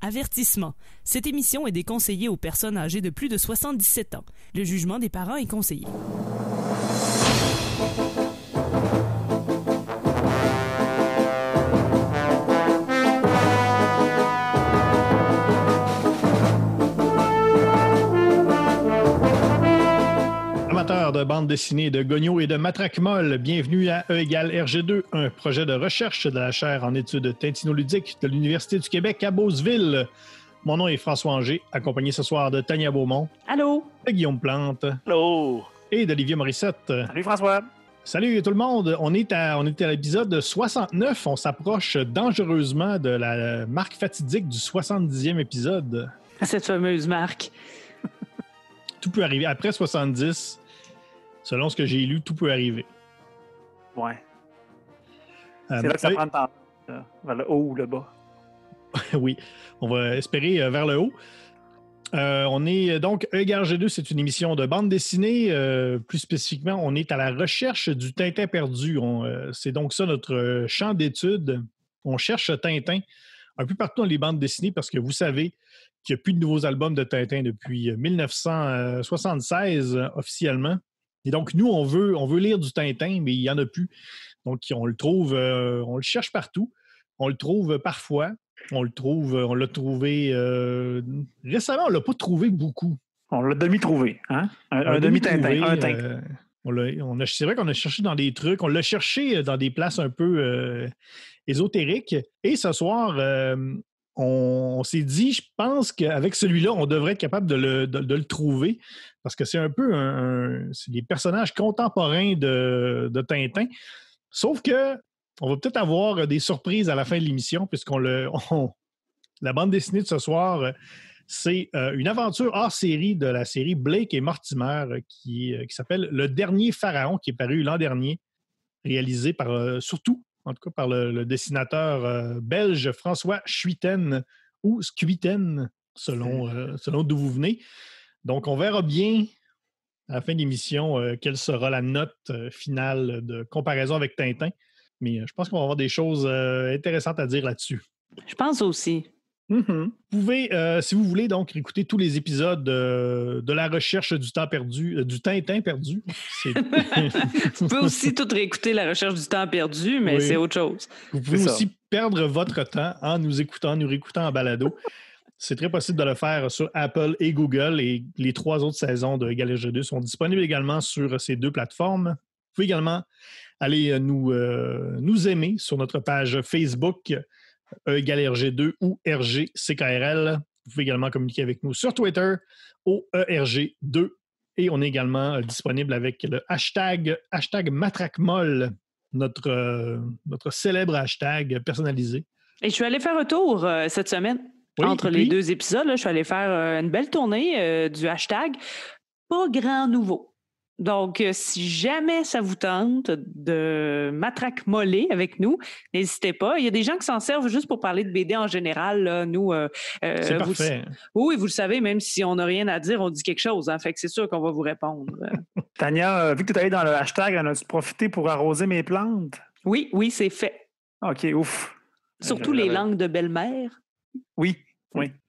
Avertissement. Cette émission est déconseillée aux personnes âgées de plus de 77 ans. Le jugement des parents est conseillé. Amateurs de bande dessinée, de Gogno et de Matraque Molle, bienvenue à E égale RG2, un projet de recherche de la chaire en études tintinoludiques de l'Université du Québec à Beauceville. Mon nom est François Anger, accompagné ce soir de Tania Beaumont. Allô. De Guillaume Plante. Allô. Et d'Olivier Morissette. Salut François. Salut tout le monde. On est à l'épisode 69. On s'approche dangereusement de la marque fatidique du 70e épisode. Cette fameuse marque. Tout peut arriver. Après 70, selon ce que j'ai lu, tout peut arriver. Ouais. C'est là que ça prend le temps. Vers le haut ou le bas. Oui, on va espérer vers le haut. On est donc E égale G2, c'est une émission de bande dessinée. Plus spécifiquement, on est à la recherche du Tintin perdu. C'est donc ça notre champ d'étude. On cherche Tintin un peu partout dans les bandes dessinées parce que vous savez qu'il n'y a plus de nouveaux albums de Tintin depuis 1976 officiellement. Et donc, nous, on veut lire du Tintin, mais il n'y en a plus. Donc, on le trouve, on le cherche partout. On le trouve parfois. On l'a trouvé récemment, on ne l'a pas trouvé beaucoup. On l'a demi-trouvé, hein? Un demi-Tintin, un Tintin. C'est vrai qu'on a cherché dans des trucs, on l'a cherché dans des places un peu ésotériques. Et ce soir, on s'est dit, je pense qu'avec celui-là, on devrait être capable de le trouver parce que c'est un peu c'est des personnages contemporains de Tintin. Sauf que on va peut-être avoir des surprises à la fin de l'émission, la bande dessinée de ce soir, c'est une aventure hors série de la série Blake et Mortimer qui s'appelle Le Dernier Pharaon, qui est paru l'an dernier, réalisé surtout par le dessinateur belge François Schuiten ou Schuiten, selon d'où vous venez. Donc, on verra bien à la fin de l'émission quelle sera la note finale de comparaison avec Tintin. Mais je pense qu'on va avoir des choses intéressantes à dire là-dessus. Je pense aussi. Mm-hmm. Vous pouvez, si vous voulez, donc écouter tous les épisodes de la recherche du temps perdu, du Tintin perdu. Vous pouvez aussi tout réécouter la recherche du temps perdu, mais oui, c'est autre chose. Vous pouvez aussi perdre votre temps en nous réécoutant en balado. C'est très possible de le faire sur Apple et Google et les 3 autres saisons de Égale RG2 sont disponibles également sur ces 2 plateformes. Vous pouvez également aller nous aimer sur notre page Facebook E égale RG2 ou RGCKRL. Vous pouvez également communiquer avec nous sur Twitter au ERG2 et on est également disponible avec le hashtag MatraqueMolle, notre célèbre hashtag personnalisé. Et je suis allé faire un tour cette semaine. Oui, entre les 2 épisodes. Là, je suis allé faire une belle tournée du hashtag. Pas grand nouveau. Donc, si jamais ça vous tente de matraque-moller avec nous, n'hésitez pas. Il y a des gens qui s'en servent juste pour parler de BD en général. Là. Nous, c'est parfait. Oui, vous le savez, même si on n'a rien à dire, on dit quelque chose. Hein, fait que c'est sûr qu'on va vous répondre. Tania, vu que tu es allée dans le hashtag, en as-tu profité pour arroser mes plantes? Oui, c'est fait. OK, ouf. Surtout les langues de belle-mère. Oui.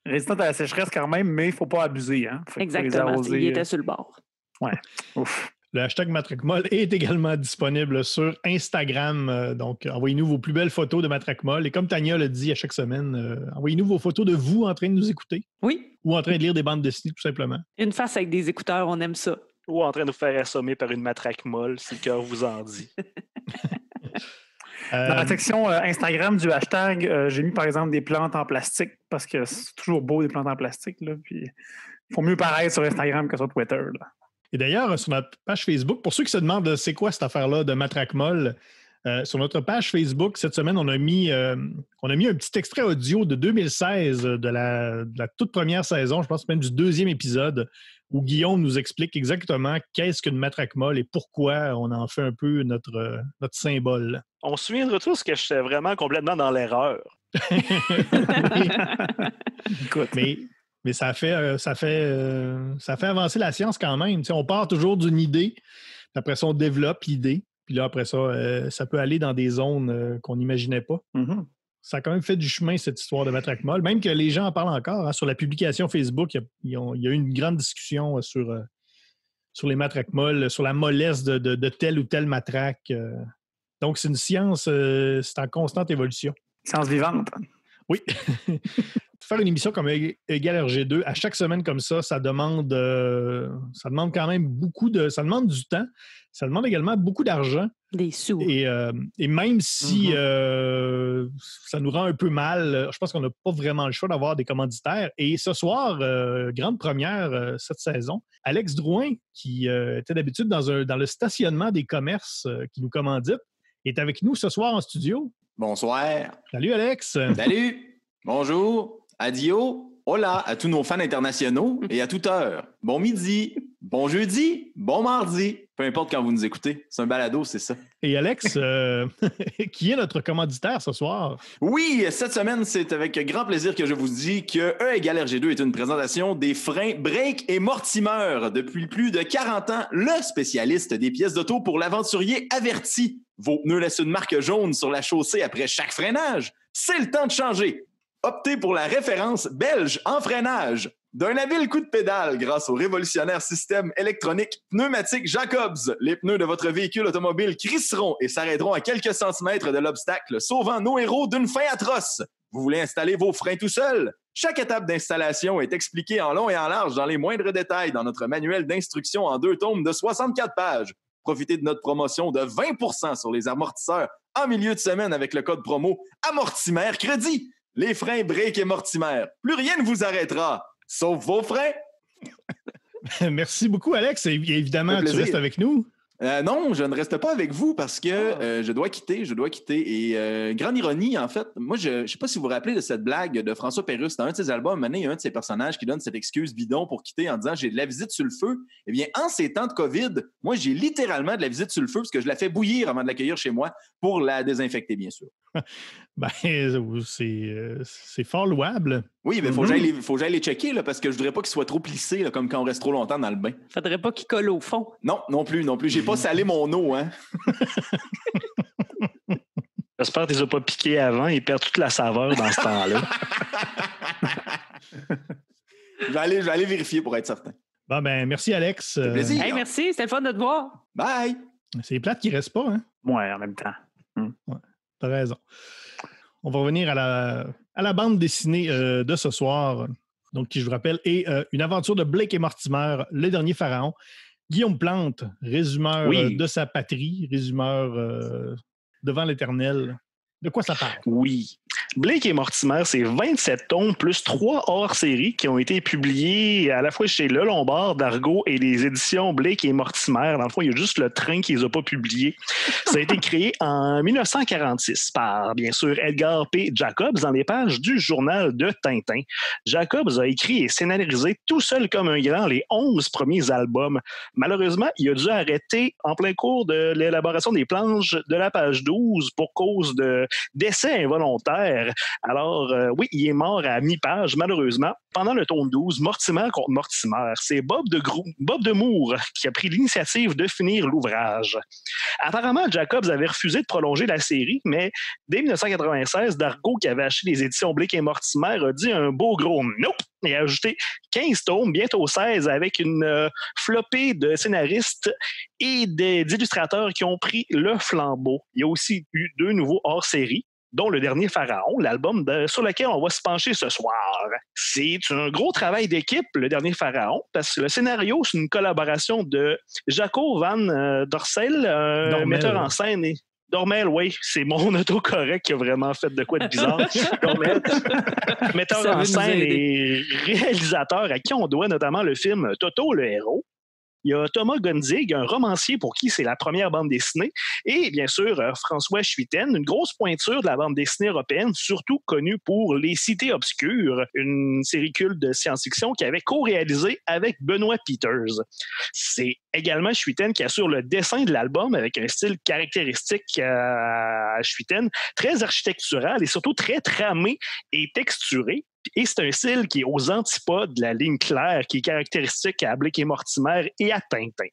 Résistante à la sécheresse quand même, mais il ne faut pas abuser. Hein? Exactement, il était sur le bord. Ouais. Ouf. Le hashtag MatraqueMolle est également disponible sur Instagram. Donc, envoyez-nous vos plus belles photos de MatraqueMolle. Et comme Tania le dit à chaque semaine, envoyez-nous vos photos de vous en train de nous écouter. Oui. Ou en train de lire des bandes dessinées, tout simplement. Une face avec des écouteurs, on aime ça. Ou en train de nous faire assommer par une matraque-molle, si le cœur vous en dit. Dans la section Instagram du hashtag, j'ai mis par exemple des plantes en plastique parce que c'est toujours beau des plantes en plastique. Là, puis il faut mieux paraître sur Instagram que sur Twitter. Là. Et d'ailleurs, sur notre page Facebook, pour ceux qui se demandent c'est quoi cette affaire-là de MatraqueMolle, sur notre page Facebook, cette semaine, on a mis un petit extrait audio de 2016 de la toute première saison, je pense même du 2e épisode, où Guillaume nous explique exactement qu'est-ce qu'une matraque-molle et pourquoi on en fait un peu notre symbole. On se souviendra tous que j'étais vraiment complètement dans l'erreur. Écoute, mais ça fait avancer la science quand même. T'sais, on part toujours d'une idée, puis après ça, on développe l'idée, puis là, après ça, ça peut aller dans des zones qu'on n'imaginait pas. Mm-hmm. ça a quand même fait du chemin, cette histoire de Matraque Molle. Même que les gens en parlent encore. Hein, sur la publication Facebook, il y a eu une grande discussion sur les matraques molles, sur la mollesse de telle ou telle matraque. Donc, c'est une science, c'est en constante évolution. Science vivante. Oui. Faire une émission comme Égal RG2 à chaque semaine comme ça demande quand même ça demande du temps. Ça demande également beaucoup d'argent. Des sous. Et même si ça nous rend un peu mal, je pense qu'on n'a pas vraiment le choix d'avoir des commanditaires. Et ce soir, grande première cette saison, Alex Drouin, qui était d'habitude dans le stationnement des commerces qui nous commanditent, est avec nous ce soir en studio. Bonsoir. Salut Alex. Salut. Bonjour. Adio. Hola à tous nos fans internationaux et à toute heure. Bon midi, bon jeudi, bon mardi. Peu importe quand vous nous écoutez. C'est un balado, c'est ça. Et Alex, qui est notre commanditaire ce soir? Oui, cette semaine, c'est avec grand plaisir que je vous dis que E égale RG2 est une présentation des freins Break et Mortimer. Depuis plus de 40 ans, le spécialiste des pièces d'auto pour l'aventurier averti. Vos pneus laissent une marque jaune sur la chaussée après chaque freinage. C'est le temps de changer. Optez pour la référence belge en freinage. D'un habile coup de pédale grâce au révolutionnaire système électronique pneumatique Jacobs, les pneus de votre véhicule automobile crisseront et s'arrêteront à quelques centimètres de l'obstacle, sauvant nos héros d'une fin atroce. Vous voulez installer vos freins tout seul? Chaque étape d'installation est expliquée en long et en large dans les moindres détails dans notre manuel d'instruction en 2 tomes de 64 pages. Profitez de notre promotion de 20% sur les amortisseurs en milieu de semaine avec le code promo Amortimer Crédit. Les freins Break et Mortimer. Plus rien ne vous arrêtera, sauf vos freins. Merci beaucoup, Alex. Et évidemment, tu restes avec nous. Non, je ne reste pas avec vous parce que je dois quitter. Et grande ironie, en fait, moi, je ne sais pas si vous vous rappelez de cette blague de François Pérusse. Dans un de ses albums, il y a un de ses personnages qui donne cette excuse bidon pour quitter en disant « j'ai de la visite sur le feu ». Eh bien, en ces temps de COVID, moi, j'ai littéralement de la visite sur le feu parce que je la fais bouillir avant de l'accueillir chez moi pour la désinfecter, bien sûr. Ben, c'est fort louable. Oui, mais faut que j'aille les checker là, parce que je voudrais pas qu'ils soient trop plissés là, comme quand on reste trop longtemps dans le bain. Faudrait pas qu'ils collent au fond. Non plus. J'ai pas salé mon eau, hein. J'espère que tu les as pas piqués avant, ils perdent toute la saveur dans ce temps-là. Je vais aller vérifier pour être certain. Bon, ben, merci, Alex. Ça fait plaisir. Hey, merci, c'était le fun de te voir. Bye! C'est les plates qui restent pas, hein? Ouais, en même temps. Ouais, t'as raison. On va revenir à la bande dessinée de ce soir, donc qui, je vous rappelle, est une aventure de Blake et Mortimer, le dernier pharaon. Guillaume Plante, résumeur de sa patrie, résumeur devant l'Éternel. De quoi ça parle? Oui. Blake et Mortimer, c'est 27 tomes plus 3 hors-série qui ont été publiés à la fois chez Le Lombard, d'Argo et les éditions Blake et Mortimer. Dans le fond, il y a juste le train qui les a pas publiés. Ça a été créé en 1946 par, bien sûr, Edgar P. Jacobs dans les pages du journal de Tintin. Jacobs a écrit et scénarisé tout seul comme un grand les 11 premiers albums. Malheureusement, il a dû arrêter en plein cours de l'élaboration des planches de la page 12 pour cause de décès involontaire. Alors, oui, il est mort à mi-page, malheureusement. Pendant le tome 12, Mortimer contre Mortimer, c'est Bob de Moore qui a pris l'initiative de finir l'ouvrage. Apparemment, Jacobs avait refusé de prolonger la série, mais dès 1996, Dargaud, qui avait acheté les éditions Blake et Mortimer, a dit un beau gros « nope » et a ajouté 15 tomes, bientôt 16, avec une flopée de scénaristes et d'illustrateurs qui ont pris le flambeau. Il y a aussi eu 2 nouveaux hors-série, dont Le Dernier Pharaon, l'album sur lequel on va se pencher ce soir. C'est un gros travail d'équipe, Le Dernier Pharaon, parce que le scénario, c'est une collaboration de Jaco Van Dormel, metteur en scène. Dormel, oui, c'est mon autocorrect qui a vraiment fait de quoi de bizarre. Dormel, metteur en scène et réalisateur à qui on doit notamment le film Toto le héros. Il y a Thomas Gonzig, un romancier pour qui c'est la première bande dessinée, et bien sûr François Schuiten, une grosse pointure de la bande dessinée européenne, surtout connue pour Les Cités obscures, une série culte de science-fiction qui avait co-réalisé avec Benoît Peters. C'est également Schuiten qui assure le dessin de l'album avec un style caractéristique à Schuiten, très architectural et surtout très tramé et texturé. Et c'est un style qui est aux antipodes de la ligne claire qui est caractéristique à Blake et Mortimer et à Tintin.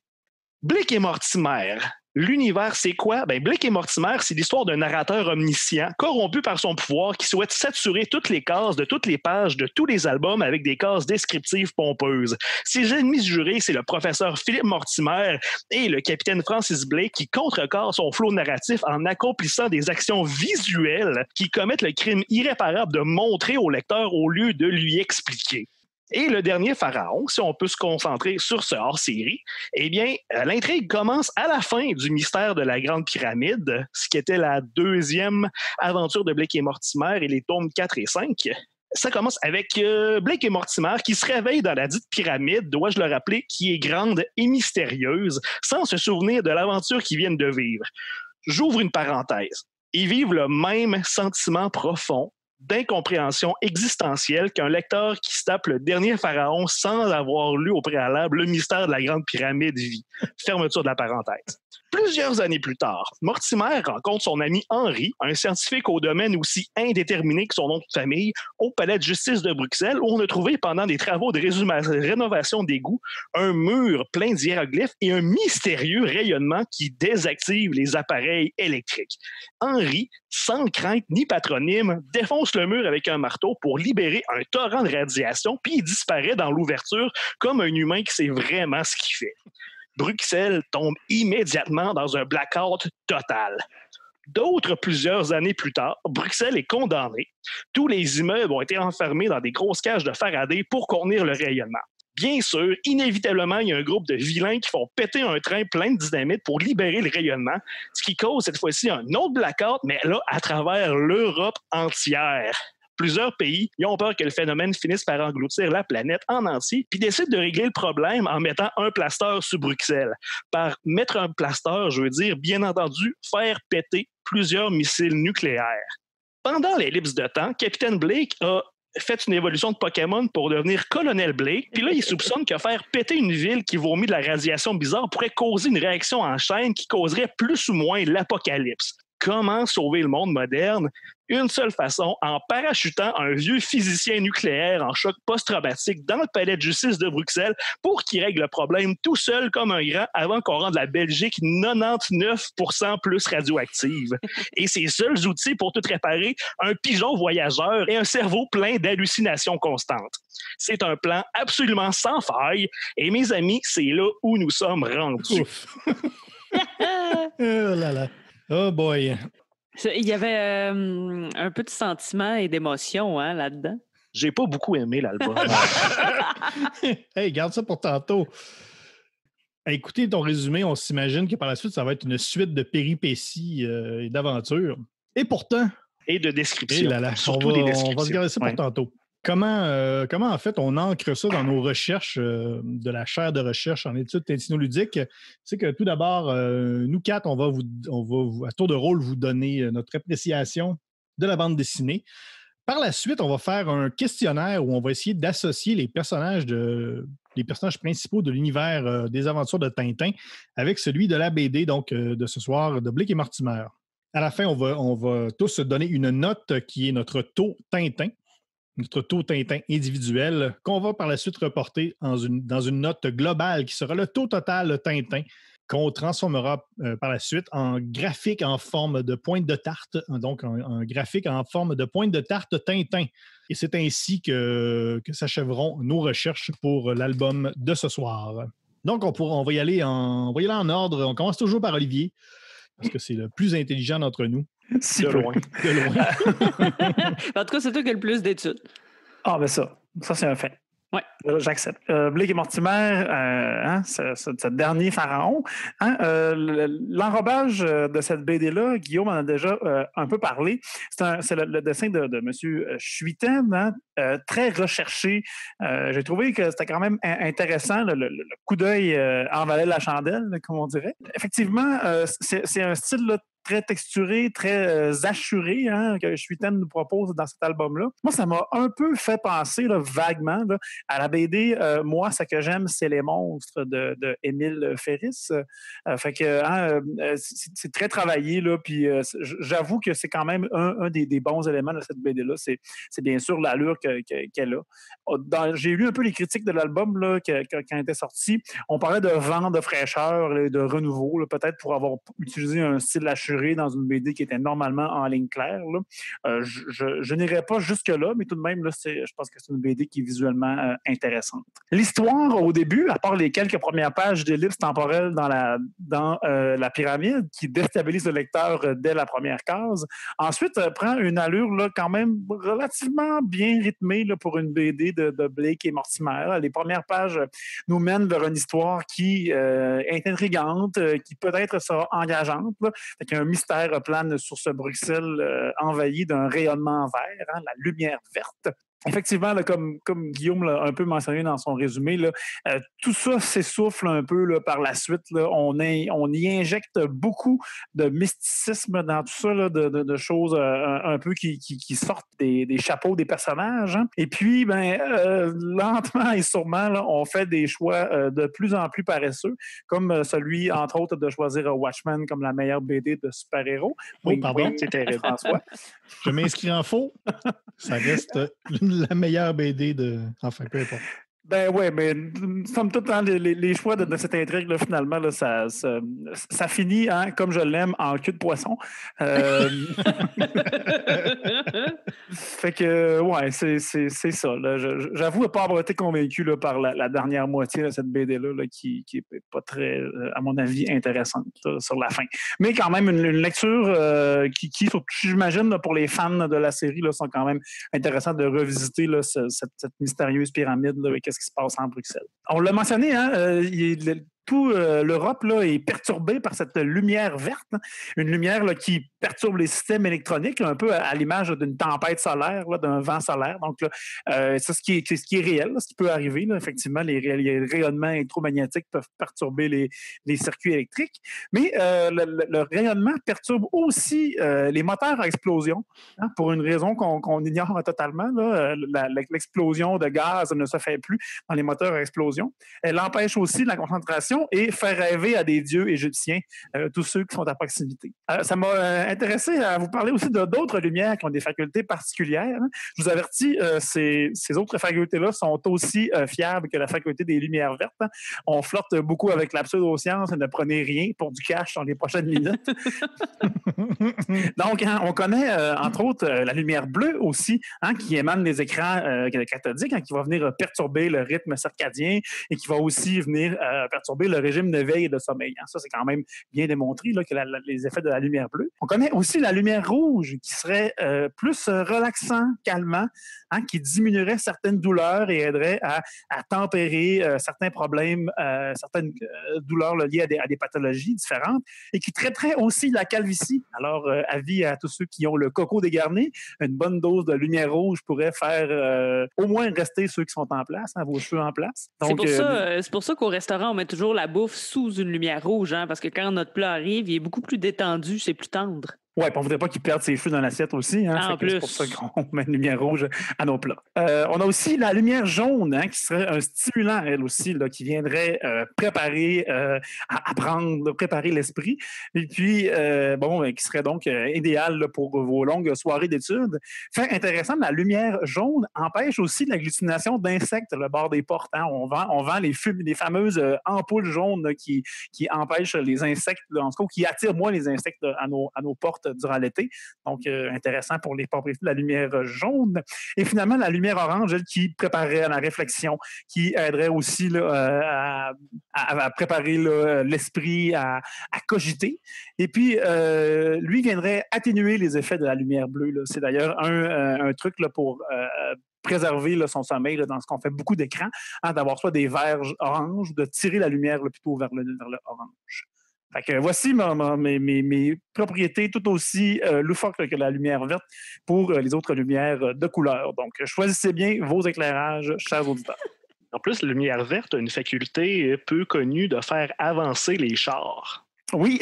Blake et Mortimer, L'univers, c'est quoi? Blake et Mortimer, c'est l'histoire d'un narrateur omniscient, corrompu par son pouvoir, qui souhaite saturer toutes les cases de toutes les pages de tous les albums avec des cases descriptives pompeuses. Ses ennemis jurés, c'est le professeur Philippe Mortimer et le capitaine Francis Blake qui contrecarrent son flot narratif en accomplissant des actions visuelles qui commettent le crime irréparable de montrer au lecteur au lieu de lui expliquer. Et le dernier pharaon, si on peut se concentrer sur ce hors-série, eh bien, l'intrigue commence à la fin du mystère de la Grande Pyramide, ce qui était la deuxième aventure de Blake et Mortimer et les tomes 4 et 5. Ça commence avec Blake et Mortimer qui se réveillent dans la dite pyramide, dois-je le rappeler, qui est grande et mystérieuse, sans se souvenir de l'aventure qu'ils viennent de vivre. J'ouvre une parenthèse. Ils vivent le même sentiment profond d'incompréhension existentielle qu'un lecteur qui se tape le dernier pharaon sans avoir lu au préalable le mystère de la Grande Pyramide vit. Fermeture de la parenthèse. Plusieurs années plus tard, Mortimer rencontre son ami Henry, un scientifique au domaine aussi indéterminé que son nom de famille, au palais de justice de Bruxelles, où on a trouvé pendant des travaux de rénovation d'égouts un mur plein d'hiéroglyphes et un mystérieux rayonnement qui désactive les appareils électriques. Henry, sans crainte ni patronyme, défonce le mur avec un marteau pour libérer un torrent de radiation, puis il disparaît dans l'ouverture comme un humain qui sait vraiment ce qu'il fait. Bruxelles tombe immédiatement dans un blackout total. Plusieurs années plus tard, Bruxelles est condamnée. Tous les immeubles ont été enfermés dans des grosses cages de Faraday pour contenir le rayonnement. Bien sûr, inévitablement, il y a un groupe de vilains qui font péter un train plein de dynamite pour libérer le rayonnement, ce qui cause cette fois-ci un autre blackout, mais là, à travers l'Europe entière. Plusieurs pays ils ont peur que le phénomène finisse par engloutir la planète en entier, puis décident de régler le problème en mettant un plaster sur Bruxelles. Par mettre un plaster, je veux dire, bien entendu, faire péter plusieurs missiles nucléaires. Pendant l'ellipse de temps, Capitaine Blake a fait une évolution de Pokémon pour devenir Colonel Blake, puis là, il soupçonne que faire péter une ville qui vomit de la radiation bizarre pourrait causer une réaction en chaîne qui causerait plus ou moins l'apocalypse. Comment sauver le monde moderne? Une seule façon, en parachutant un vieux physicien nucléaire en choc post-traumatique dans le palais de justice de Bruxelles pour qu'il règle le problème tout seul comme un grand avant qu'on rende la Belgique 99% plus radioactive. Et ses seuls outils pour tout réparer, un pigeon voyageur et un cerveau plein d'hallucinations constantes. C'est un plan absolument sans faille et mes amis, c'est là où nous sommes rendus. Oh là là. Oh boy. Il y avait un peu de sentiment et d'émotion là-dedans. J'ai pas beaucoup aimé l'album. Hey, garde ça pour tantôt. Écoutez ton résumé, on s'imagine que par la suite, ça va être une suite de péripéties et d'aventures. Et pourtant... Et de descriptions. Surtout des descriptions. On va se garder ça pour tantôt. Comment, en fait, on ancre ça dans nos recherches de la chaire de recherche en études tintinoludiques? C'est que tout d'abord, nous quatre, on va à tour de rôle vous donner notre appréciation de la bande dessinée. Par la suite, on va faire un questionnaire où on va essayer d'associer les personnages principaux de l'univers des aventures de Tintin avec celui de la BD, donc de ce soir, de Blake et Mortimer. À la fin, on va tous se donner une note qui est notre taux Tintin. Notre taux Tintin individuel, qu'on va par la suite reporter dans une note globale qui sera le taux total Tintin, qu'on transformera par la suite en graphique en forme de pointe de tarte, donc un graphique en forme de pointe de tarte Tintin. Et c'est ainsi que s'achèveront nos recherches pour l'album de ce soir. Donc, on va y aller en ordre. On commence toujours par Olivier, parce que c'est le plus intelligent d'entre nous. De loin. En tout cas, c'est toi qui as le plus d'études. Ah, ben ça c'est un fait. Ouais. J'accepte. Blake et Mortimer, ce dernier pharaon. L'enrobage de cette BD-là, Guillaume en a déjà un peu parlé. C'est le dessin de M. Schuiten, très recherché. J'ai trouvé que c'était quand même intéressant. Le coup d'œil en valait la chandelle, comme on dirait. Effectivement, c'est un style là, très texturé, très assuré que Shuiten nous propose dans cet album-là. Moi, ça m'a un peu fait penser là, vaguement là, à la BD. Moi, ce que j'aime, c'est les monstres de Émile Ferris. Fait que c'est très travaillé, là, puis j'avoue que c'est quand même un des bons éléments de cette BD-là. C'est bien sûr l'allure qu'elle a. J'ai lu un peu les critiques de l'album là, quand il était sorti. On parlait de vent, de fraîcheur et de renouveau, là, peut-être pour avoir utilisé un style assuré dans une BD qui était normalement en ligne claire. Là. Je n'irai pas jusque-là, mais tout de même, là, je pense que c'est une BD qui est visuellement intéressante. L'histoire, au début, à part les quelques premières pages d'ellipse temporelle dans la pyramide qui déstabilise le lecteur dès la première case, ensuite prend une allure là, quand même relativement bien rythmée là, pour une BD de Blake et Mortimer. Les premières pages nous mènent vers une histoire qui est intrigante, qui peut-être sera engageante. Là. Fait qu'il y a un mystère plane sur ce Bruxelles envahi d'un rayonnement vert, la lumière verte. Effectivement, là, comme Guillaume l'a un peu mentionné dans son résumé, là, tout ça s'essouffle un peu là, par la suite. Là. On y injecte beaucoup de mysticisme dans tout ça, là, de choses un peu qui sortent des chapeaux des personnages. Hein. Et puis, lentement et sûrement, là, on fait des choix de plus en plus paresseux, comme celui, entre autres, de choisir Watchmen comme la meilleure BD de super-héros. Oh, pardon, c'était François. Je m'inscris en faux. Ça reste la meilleure BD de... Enfin, peu importe. Ben oui, mais somme toute, les choix de cette intrigue, là, finalement, là, ça finit, comme je l'aime, en cul de poisson. Fait que, ouais, c'est ça. Là. J'avoue ne pas avoir été convaincu là, par la dernière moitié de cette BD-là, là, qui n'est pas très, à mon avis, intéressante là, sur la fin. Mais quand même, une lecture qui j'imagine, là, pour les fans de la série, là, sont quand même intéressants de revisiter là, cette mystérieuse pyramide là, qu'est-ce qui se passe en Bruxelles. On l'a mentionné, tout l'Europe là, est perturbée par cette lumière verte, une lumière là, qui perturbe les systèmes électroniques, là, un peu à l'image d'une tempête solaire, là, d'un vent solaire. Donc, là, c'est ce qui est réel, là, ce qui peut arriver. Là. Effectivement, les rayonnements électromagnétiques peuvent perturber les circuits électriques, mais le rayonnement perturbe aussi les moteurs à explosion, pour une raison qu'on ignore totalement. Là. L'explosion de gaz ne se fait plus dans les moteurs à explosion. Elle empêche aussi la concentration et faire rêver à des dieux égyptiens, tous ceux qui sont à proximité. Ça m'a intéressé à vous parler aussi d'autres lumières qui ont des facultés particulières. Hein. Je vous avertis, ces autres facultés-là sont aussi fiables que la faculté des lumières vertes. Hein. On flirte beaucoup avec la pseudo-science et ne prenez rien pour du cash dans les prochaines minutes. Donc, on connaît, entre autres, la lumière bleue aussi, qui émane des écrans cathodiques, qui va venir perturber le rythme circadien et qui va aussi venir perturber le régime de veille et de sommeil. Hein. Ça, c'est quand même bien démontré là, que les effets de la lumière bleue. On connaît aussi la lumière rouge qui serait plus relaxant, calmant, qui diminuerait certaines douleurs et aiderait à tempérer certains problèmes, certaines douleurs là, liées à des pathologies différentes et qui traiterait aussi la calvitie. Alors, avis à tous ceux qui ont le coco dégarni, une bonne dose de lumière rouge pourrait faire au moins rester ceux qui sont en place, vos cheveux en place. Donc, c'est pour ça qu'au restaurant, on met toujours la bouffe sous une lumière rouge, parce que quand notre plat arrive, il est beaucoup plus détendu, c'est plus tendre. Oui, on ne voudrait pas qu'il perde ses cheveux dans l'assiette aussi. En plus. C'est pour ça qu'on met une lumière rouge à nos plats. On a aussi la lumière jaune, qui serait un stimulant, elle aussi, là, qui viendrait préparer, apprendre, préparer l'esprit. Et puis, qui serait donc idéal là, pour vos longues soirées d'études. Fait intéressant, la lumière jaune empêche aussi l'agglutination d'insectes le bord des portes. Hein. On vend les fameuses ampoules jaunes là, qui empêchent les insectes, là, en tout cas, qui attirent moins les insectes là, à nos portes durant l'été. Donc, intéressant pour les propriétés de la lumière jaune. Et finalement, la lumière orange, elle, qui préparerait à la réflexion, qui aiderait aussi là, à préparer là, l'esprit, à cogiter. Et puis, lui viendrait atténuer les effets de la lumière bleue. Là. C'est d'ailleurs un truc là, pour préserver là, son sommeil là, dans ce qu'on fait beaucoup d'écrans, d'avoir soit des verges oranges, de tirer la lumière là, plutôt vers le orange. Fait que voici mes propriétés tout aussi loufoques que la lumière verte pour les autres lumières de couleur. Donc, choisissez bien vos éclairages, chers auditeurs. En plus, la lumière verte a une faculté peu connue de faire avancer les chars. Oui!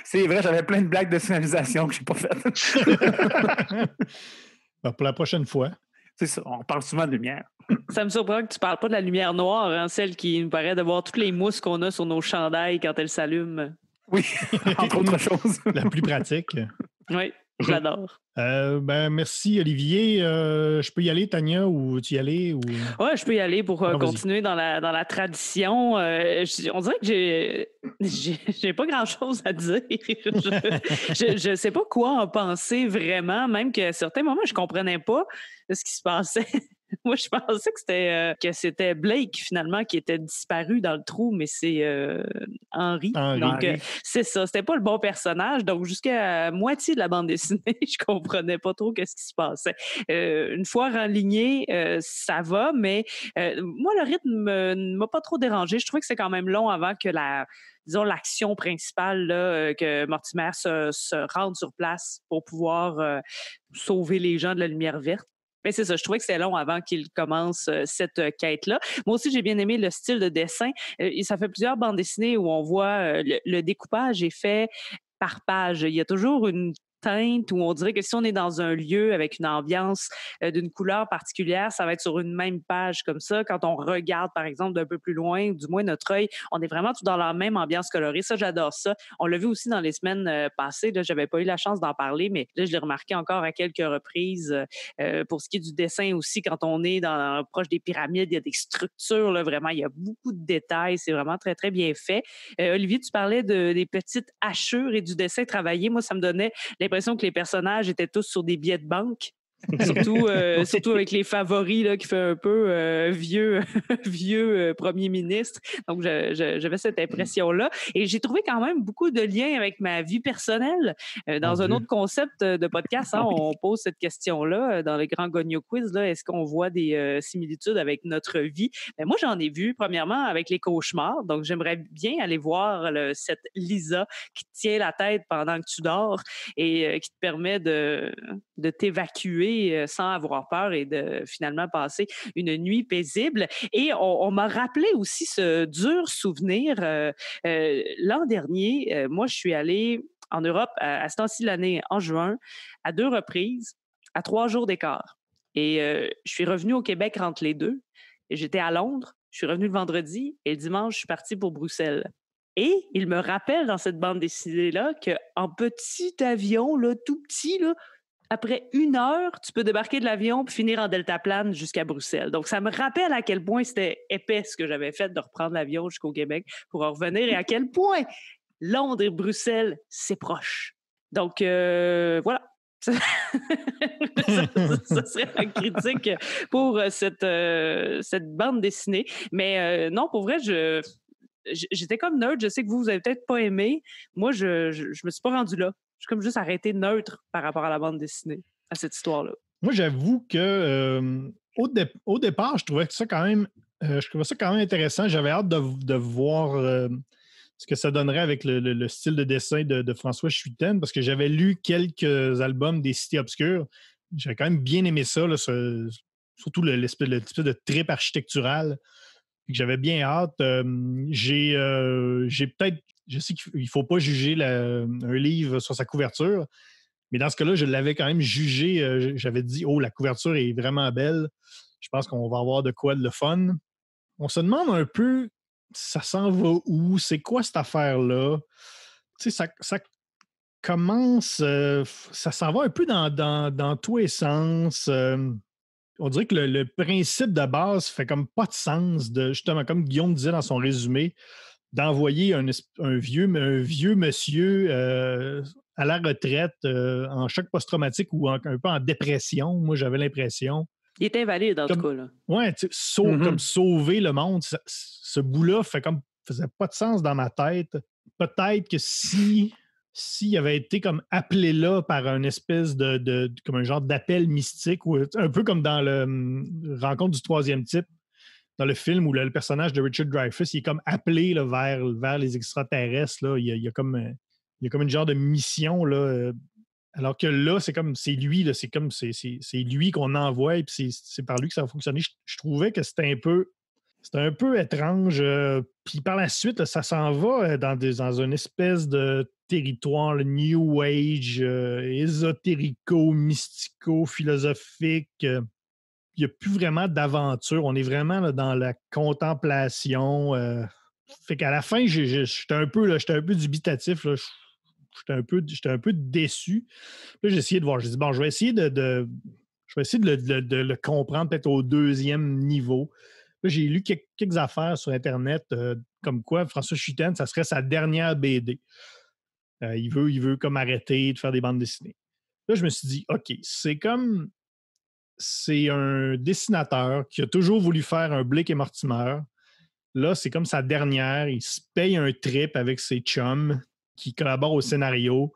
C'est vrai, j'avais plein de blagues de signalisation que je n'ai pas faites. Pour la prochaine fois. C'est ça, on parle souvent de lumière. Ça me surprend que tu ne parles pas de la lumière noire, hein, celle qui nous paraît de voir toutes les mousses qu'on a sur nos chandails quand elles s'allument. Oui, entre autres choses. La plus pratique. Oui, j'adore. Merci, Olivier. Je peux y aller, Tania, ou tu y aller? Ou... Oui, je peux y aller pour continuer dans la tradition. On dirait que j'ai pas grand-chose à dire. Je sais pas quoi en penser vraiment, même qu'à certains moments, je comprenais pas ce qui se passait. Moi, je pensais que c'était Blake, finalement, qui était disparu dans le trou, mais c'est Henry. Donc, c'est ça. C'était pas le bon personnage. Donc, jusqu'à la moitié de la bande dessinée, je comprenais pas trop qu'est-ce qui se passait. Une fois renligné, ça va, mais moi, le rythme ne m'a pas trop dérangé. Je trouvais que c'est quand même long avant que l'action principale, là, que Mortimer se rende sur place pour pouvoir sauver les gens de la lumière verte. Mais c'est ça, je trouvais que c'était long avant qu'il commence cette quête-là. Moi aussi, j'ai bien aimé le style de dessin. Ça fait plusieurs bandes dessinées où on voit le découpage est fait par page. Il y a toujours une teinte où on dirait que si on est dans un lieu avec une ambiance d'une couleur particulière, ça va être sur une même page comme ça. Quand on regarde, par exemple, d'un peu plus loin, du moins notre œil, on est vraiment tout dans la même ambiance colorée. Ça, j'adore ça. On l'a vu aussi dans les semaines passées. Là, j'avais pas eu la chance d'en parler, mais là, je l'ai remarqué encore à quelques reprises. Pour ce qui est du dessin aussi, quand on est proche des pyramides, il y a des structures, là, vraiment, il y a beaucoup de détails. C'est vraiment très, très bien fait. Olivier, tu parlais des petites hachures et du dessin travaillé. Moi, ça me donnait l'impression que les personnages étaient tous sur des billets de banque. Surtout avec les favoris là, qui fait un peu vieux premier ministre. Donc, j'avais cette impression-là. Et j'ai trouvé quand même beaucoup de liens avec ma vie personnelle. Dans un autre concept de podcast, hein, on pose cette question-là dans le Grand Gogno Quiz. Là, est-ce qu'on voit des similitudes avec notre vie? Ben, moi, j'en ai vu, premièrement, avec les cauchemars. Donc, j'aimerais bien aller voir cette Lisa qui te tient la tête pendant que tu dors et qui te permet de t'évacuer sans avoir peur et de finalement passer une nuit paisible. Et on m'a rappelé aussi ce dur souvenir. L'an dernier, moi, je suis allée en Europe à ce temps-ci de l'année, en juin, à 2 reprises, à 3 jours d'écart. Et je suis revenue au Québec entre les deux. J'étais à Londres, je suis revenue le vendredi et le dimanche, je suis partie pour Bruxelles. Et il me rappelle dans cette bande dessinée-là qu'en petit avion, là, tout petit, là, après 1 heure, tu peux débarquer de l'avion puis finir en deltaplane jusqu'à Bruxelles. Donc, ça me rappelle à quel point c'était épais ce que j'avais fait de reprendre l'avion jusqu'au Québec pour en revenir et à quel point Londres et Bruxelles, c'est proche. Donc, voilà. Ça serait la critique pour cette bande dessinée. Mais non, pour vrai, j'étais comme neutre. Je sais que vous avez peut-être pas aimé. Moi, je me suis pas rendue là. Je suis comme juste arrêté neutre par rapport à la bande dessinée, à cette histoire-là. Moi, j'avoue que au départ, je trouvais ça quand même intéressant. J'avais hâte de voir ce que ça donnerait avec le style de dessin de François Schuiten, parce que j'avais lu quelques albums des Cités Obscures. J'avais quand même bien aimé ça, là, surtout l'espèce de trip architectural. J'avais bien hâte. J'ai peut-être... Je sais qu'il ne faut pas juger un livre sur sa couverture, mais dans ce cas-là, je l'avais quand même jugé. J'avais dit, oh, la couverture est vraiment belle. Je pense qu'on va avoir de quoi de le fun. On se demande un peu, ça s'en va où? C'est quoi cette affaire-là? Tu sais, ça commence... ça s'en va un peu dans tous les sens. On dirait que le principe de base fait comme pas de sens, justement, comme Guillaume disait dans son résumé, d'envoyer un vieux monsieur à la retraite en choc post-traumatique ou un peu en dépression. Moi, j'avais l'impression. Il est invalide, en tout cas. Là. Oui, comme sauver le monde. Ce bout-là faisait pas de sens dans ma tête. Peut-être que s'il avait été comme appelé là par une espèce comme un genre d'appel mystique, ou un peu comme dans le Rencontre du troisième type, dans le film où le personnage de Richard Dreyfuss, il est comme appelé là, vers les extraterrestres. Là. Il y a comme une genre de mission. Là, alors que là, c'est lui, là, c'est lui qu'on envoie et puis c'est par lui que ça va fonctionner. Je trouvais que c'était un peu C'est un peu étrange. Puis par la suite, là, ça s'en va dans une espèce de territoire le New Age, ésotérico, mystico, philosophique. Il n'y a plus vraiment d'aventure. On est vraiment là, dans la contemplation. Fait qu'à la fin, j'étais un peu dubitatif. Là. J'étais un peu déçu. Là, j'ai essayé de voir. J'ai dit, bon, je vais essayer de le comprendre peut-être au deuxième niveau. Là, j'ai lu quelques affaires sur Internet, comme quoi François Schuiten, ça serait sa dernière BD. Il veut comme arrêter de faire des bandes dessinées. Là, je me suis dit, OK, c'est un dessinateur qui a toujours voulu faire un Blake et Mortimer. Là, c'est comme sa dernière. Il se paye un trip avec ses chums qui collaborent au scénario.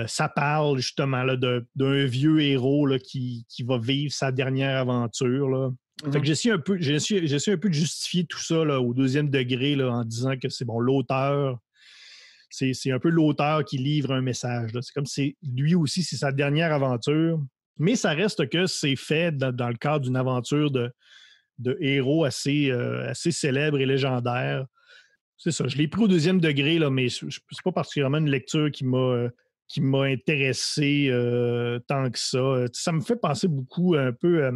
Ça parle justement là, d'un vieux héros là, qui va vivre sa dernière aventure. Là. Fait que j'essaie un peu de justifier tout ça là, au deuxième degré là, en disant que c'est bon, l'auteur, c'est un peu l'auteur qui livre un message. Là. C'est comme si lui aussi, c'est sa dernière aventure. Mais ça reste que c'est fait dans le cadre d'une aventure de héros assez célèbre et légendaire. C'est ça. Je l'ai pris au deuxième degré, là, mais c'est pas particulièrement une lecture qui m'a intéressé tant que ça. Ça me fait penser beaucoup un peu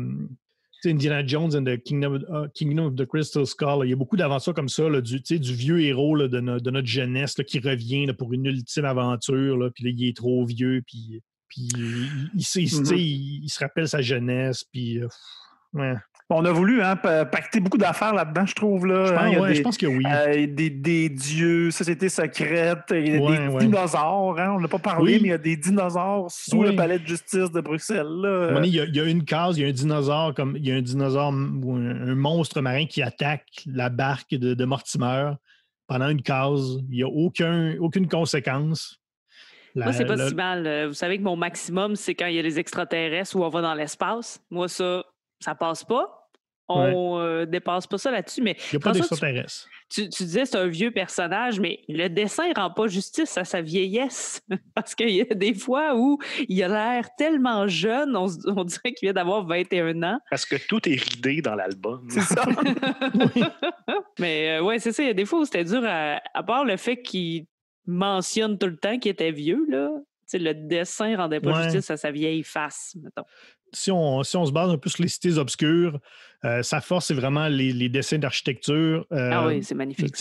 Indiana Jones and the Kingdom of the Crystal Skull. Il y a beaucoup d'aventures comme ça, là, du vieux héros là, de notre jeunesse là, qui revient là, pour une ultime aventure. Là, puis là, il est trop vieux, puis il se rappelle sa jeunesse. Puis, ouais. On a voulu pacter beaucoup d'affaires là-dedans, je trouve. Là. Je pense que oui. Des dieux, sociétés secrètes, il y a des dinosaures. Hein, on n'a pas parlé, mais il y a des dinosaures sous le palais de justice de Bruxelles. Là. Il y a une case, il y a un dinosaure ou un monstre marin qui attaque la barque de Mortimer pendant une case. Il n'y a aucune conséquence. Moi, c'est pas si mal. Vous savez que mon maximum, c'est quand il y a les extraterrestres ou on va dans l'espace. Moi, ça passe pas. On dépasse pas ça là-dessus. Mais il n'y a pas d'extraterrestres. Tu disais que c'est un vieux personnage, mais le dessin ne rend pas justice à sa vieillesse. Parce qu'il y a des fois où il a l'air tellement jeune, on dirait qu'il vient d'avoir 21 ans. Parce que tout est ridé dans l'album. C'est ça. Oui. Mais ouais, c'est ça. Il y a des fois où c'était dur, à part le fait qu'il mentionne tout le temps qu'il était vieux, là. Le dessin ne rendait pas justice à sa vieille face, mettons. Si on se base un peu sur les cités obscures, sa force, c'est vraiment les dessins d'architecture. Ah oui, c'est magnifique.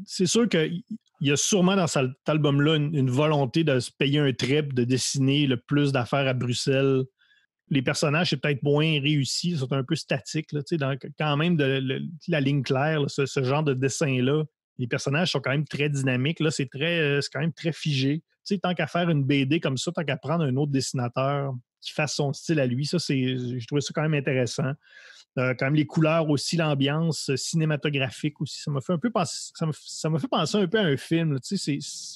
C'est sûr qu'il y a sûrement dans cet album-là une volonté de se payer un trip, de dessiner le plus d'affaires à Bruxelles. Les personnages, c'est peut-être moins réussi, ils sont un peu statiques. Là, quand même, la ligne claire, là, ce genre de dessin-là, les personnages sont quand même très dynamiques. Là, c'est quand même très figé. Tant qu'à faire une BD comme ça, tant qu'à prendre un autre dessinateur qui fasse son style à lui, je trouvais ça quand même intéressant. Quand même les couleurs aussi, l'ambiance cinématographique aussi, ça m'a fait un peu penser, ça m'a fait penser un peu à un film. Ça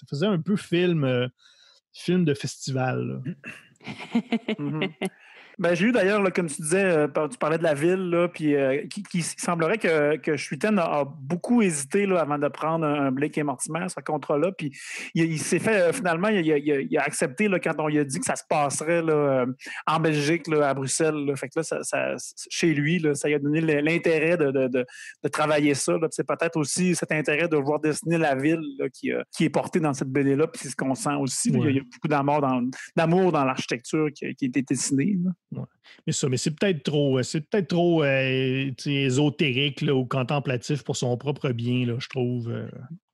faisait un peu film de festival. Ben, j'ai eu d'ailleurs, là, comme tu disais, tu parlais de la ville, là, puis qui semblerait que Schuiten a beaucoup hésité là, avant de prendre un Blake et Mortimer, ce contrat-là. Puis il s'est fait, finalement, il a accepté là, quand on lui a dit que ça se passerait là, en Belgique, là, à Bruxelles. Là. Fait que là, ça, chez lui, là, ça lui a donné l'intérêt de travailler ça. Là. C'est peut-être aussi cet intérêt de voir dessiner la ville là, qui est portée dans cette BD-là. Puis c'est ce qu'on sent aussi. Ouais. Il y a beaucoup d'amour dans l'architecture qui a été dessinée. Là. Ouais. Mais c'est peut-être trop ésotérique là, ou contemplatif pour son propre bien, là, je trouve.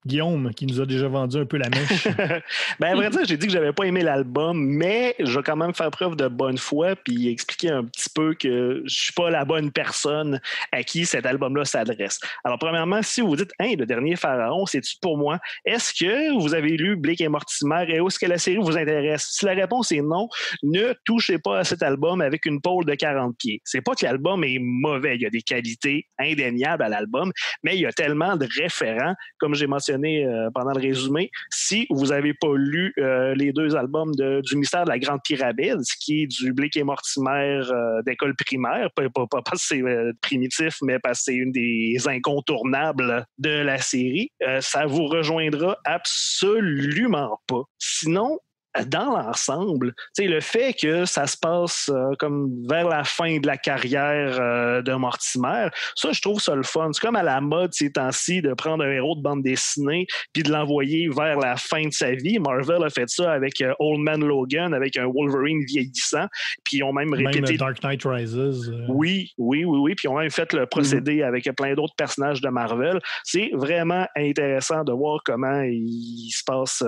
Guillaume, qui nous a déjà vendu un peu la mèche. À vrai dire, j'ai dit que j'avais pas aimé l'album, mais je vais quand même faire preuve de bonne foi puis expliquer un petit peu que je suis pas la bonne personne à qui cet album-là s'adresse. Alors, premièrement, si vous dites « Hey, le dernier Pharaon, c'est-tu pour moi? » Est-ce que vous avez lu Blake et Mortimer et est-ce que la série vous intéresse? Si la réponse est non, ne touchez pas à cet album avec une pôle de 40 pieds. C'est pas que l'album est mauvais. Il y a des qualités indéniables à l'album, mais il y a tellement de référents, comme j'ai mentionné pendant le résumé. Si vous n'avez pas lu les deux albums du Mystère de la Grande Pyramide, qui est du Blake et Mortimer d'école primaire, pas parce que c'est primitif, mais parce que c'est une des incontournables de la série, ça vous rejoindra absolument pas. Sinon, dans l'ensemble, le fait que ça se passe comme vers la fin de la carrière de Mortimer, ça, je trouve ça le fun. C'est comme à la mode ces temps-ci de prendre un héros de bande dessinée puis de l'envoyer vers la fin de sa vie. Marvel a fait ça avec Old Man Logan, avec un Wolverine vieillissant, puis ils ont même répété... Même Dark Knight Rises. Oui, puis ils ont même fait le procédé avec plein d'autres personnages de Marvel. C'est vraiment intéressant de voir comment il se passe,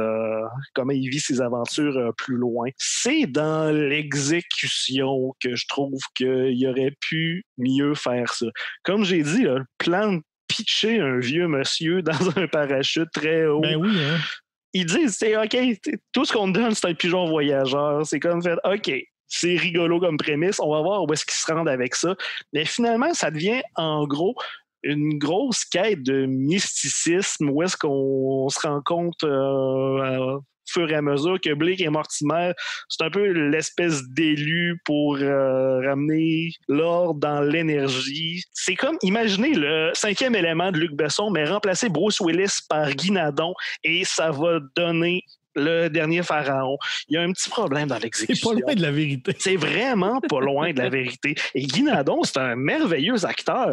comment il vit ses aventures plus loin. C'est dans l'exécution que je trouve qu'il aurait pu mieux faire ça. Comme j'ai dit, le plan de pitcher un vieux monsieur dans un parachute très haut. Ben oui, hein? Ils disent, c'est OK, tout ce qu'on te donne, c'est un pigeon voyageur. C'est comme fait, OK, c'est rigolo comme prémisse, on va voir où est-ce qu'ils se rendent avec ça. Mais finalement, ça devient en gros une grosse quête de mysticisme où est-ce qu'on se rend compte au fur et à mesure que Blake et Mortimer, c'est un peu l'espèce d'élu pour ramener l'ordre dans l'énergie. C'est comme, imaginez le 5e élément de Luc Besson, mais remplacer Bruce Willis par Guy Nadon et ça va donner le dernier pharaon. Il y a un petit problème dans l'exécution. C'est pas loin de la vérité. C'est vraiment pas loin de la vérité. Et Guy Nadon, c'est un merveilleux acteur.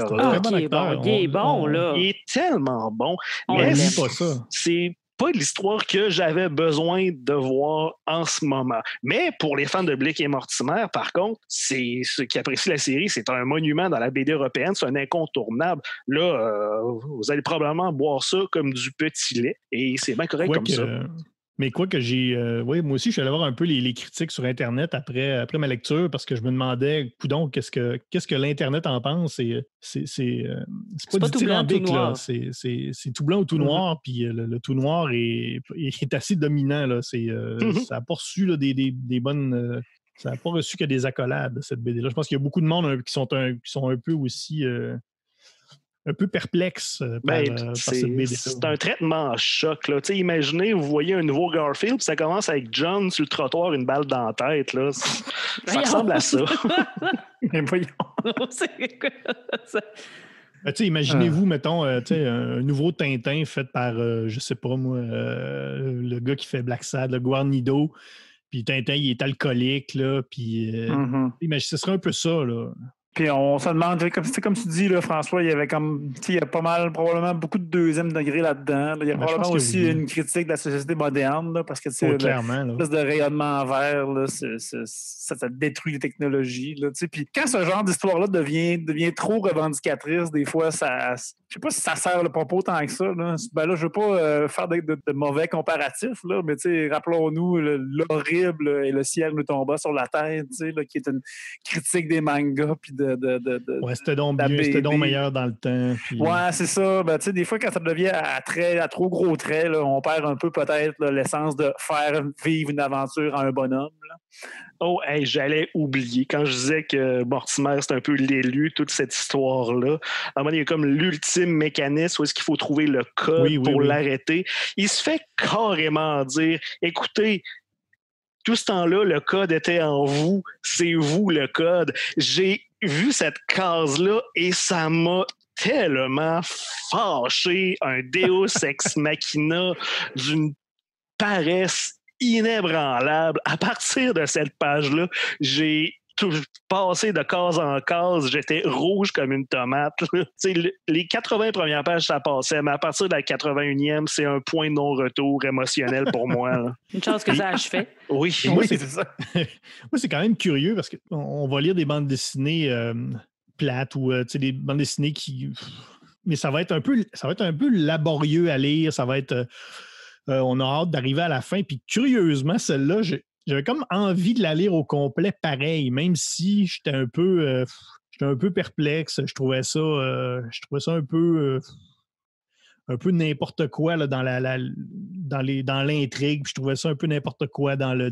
Il est bon, là. Il est tellement bon. Mais c'est pas ça. C'est pas l'histoire que j'avais besoin de voir en ce moment. Mais pour les fans de Blake et Mortimer, par contre, c'est ceux qui apprécient la série, c'est un monument dans la BD européenne, c'est un incontournable. Là, vous allez probablement boire ça comme du petit lait et c'est bien correct comme ça. Mais quoi que j'ai... oui, moi aussi, je suis allé voir un peu les critiques sur Internet après ma lecture parce que je me demandais, coudonc, qu'est-ce que l'Internet en pense? C'est pas dithyrambique, là. C'est tout blanc ou tout noir, puis le tout noir est assez dominant, là. Ça n'a pas reçu là, des bonnes... ça n'a pas reçu que des accolades, cette BD-là. Je pense qu'il y a beaucoup de monde qui sont un peu aussi... un peu perplexe par cette BD. C'est un traitement en choc. Là. Imaginez, vous voyez un nouveau Garfield, puis ça commence avec John sur le trottoir, une balle dans la tête. Là. Ça ressemble à ça. Mais voyons. C'est quoi ça? Imaginez-vous, mettons, un nouveau Tintin fait par, je sais pas moi, le gars qui fait Black Sad, le Guarnido, puis Tintin, il est alcoolique, là, puis ce serait un peu ça, là. Puis on se demande, comme tu dis, là, François, il y avait il y a probablement beaucoup de deuxième degré là-dedans. Là. Il y a probablement aussi une critique de la société moderne, là, parce que l'espèce de rayonnement vert, là, ça détruit les technologies. Là, puis quand ce genre d'histoire-là devient trop revendicatrice, des fois, ça... Je sais pas si ça sert le propos tant que ça. Là. Ben là, je veux pas faire de mauvais comparatifs, là, mais rappelons-nous l'horrible et le ciel nous tomba sur la tête, là, qui est une critique des mangas puis c'était donc mieux, c'était donc meilleur dans le temps. Puis... Ouais, c'est ça. Ben, des fois, quand ça devient à trop gros traits, là, on perd un peu peut-être l'essence de faire vivre une aventure à un bonhomme. Là. Oh, hey, j'allais oublier. Quand je disais que Mortimer, c'est un peu l'élu, toute cette histoire-là, à un moment, il y a comme l'ultime mécanisme où est-ce qu'il faut trouver le code pour l'arrêter. Il se fait carrément dire, écoutez, tout ce temps-là, le code était en vous. C'est vous, le code. J'ai vu cette case-là et ça m'a tellement fâché. Un Deus ex machina d'une paresse inébranlable. À partir de cette page-là, j'ai passé de case en case, j'étais rouge comme une tomate. Les 80 premières pages, ça passait, mais à partir de la 81e, c'est un point de non-retour émotionnel pour moi. Là. Une chance que ça achevait. Oui, c'est ça. Moi, c'est quand même curieux parce qu'on va lire des bandes dessinées plates ou des bandes dessinées qui... Mais ça va être un peu laborieux à lire, ça va être... on a hâte d'arriver à la fin, puis curieusement, celle-là, j'avais comme envie de la lire au complet pareil, même si j'étais un peu perplexe. Je trouvais ça un peu n'importe quoi là, dans l'intrigue. Puis je trouvais ça un peu n'importe quoi dans le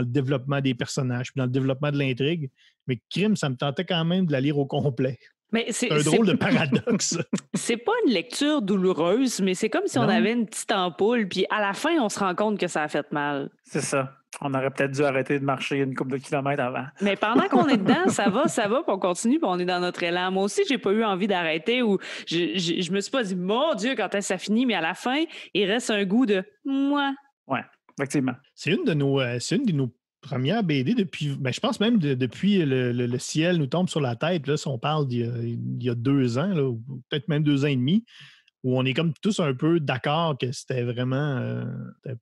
développement des personnages, puis dans le développement de l'intrigue. Mais crime, ça me tentait quand même de la lire au complet. Mais c'est un drôle de paradoxe. C'est pas une lecture douloureuse, mais c'est comme si on avait une petite ampoule, puis à la fin, on se rend compte que ça a fait mal. C'est ça. On aurait peut-être dû arrêter de marcher une couple de kilomètres avant. Mais pendant qu'on est dedans, ça va, puis on continue, puis on est dans notre élan. Moi aussi, j'ai pas eu envie d'arrêter, ou je me suis pas dit, mon Dieu, quand est-ce que ça finit, mais à la fin, il reste un goût de moi. Ouais. Effectivement. C'est une de nos premières BD depuis, je pense même depuis le ciel nous tombe sur la tête. Là, si on parle d'il y a 2 ans, là, ou peut-être même 2 ans et demi, où on est comme tous un peu d'accord que c'était vraiment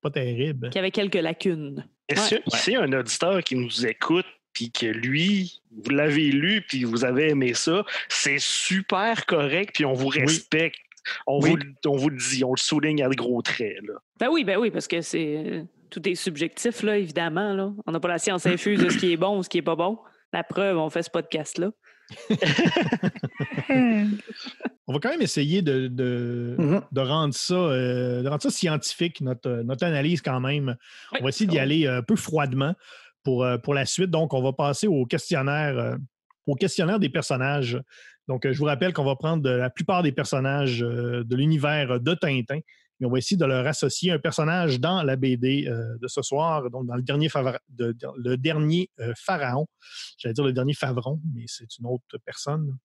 pas terrible. Qu'il y avait quelques lacunes. Est-ce qu'il y a un auditeur qui nous écoute puis que lui, vous l'avez lu puis vous avez aimé ça, c'est super correct puis on vous respecte. On vous le dit, on le souligne à de gros traits. Là. Ben oui, parce que tout est subjectif, là, évidemment. Là. On n'a pas la science infuse de ce qui est bon ou ce qui n'est pas bon. La preuve, on fait ce podcast-là. On va quand même essayer de rendre ça scientifique, notre analyse quand même. Oui, on va essayer d'y aller un peu froidement pour la suite. Donc, on va passer au questionnaire des personnages. Donc, je vous rappelle qu'on va prendre la plupart des personnages de l'univers de Tintin et on va essayer de leur associer un personnage dans la BD de ce soir, donc dans le dernier pharaon. J'allais dire le dernier Favron, mais c'est une autre personne.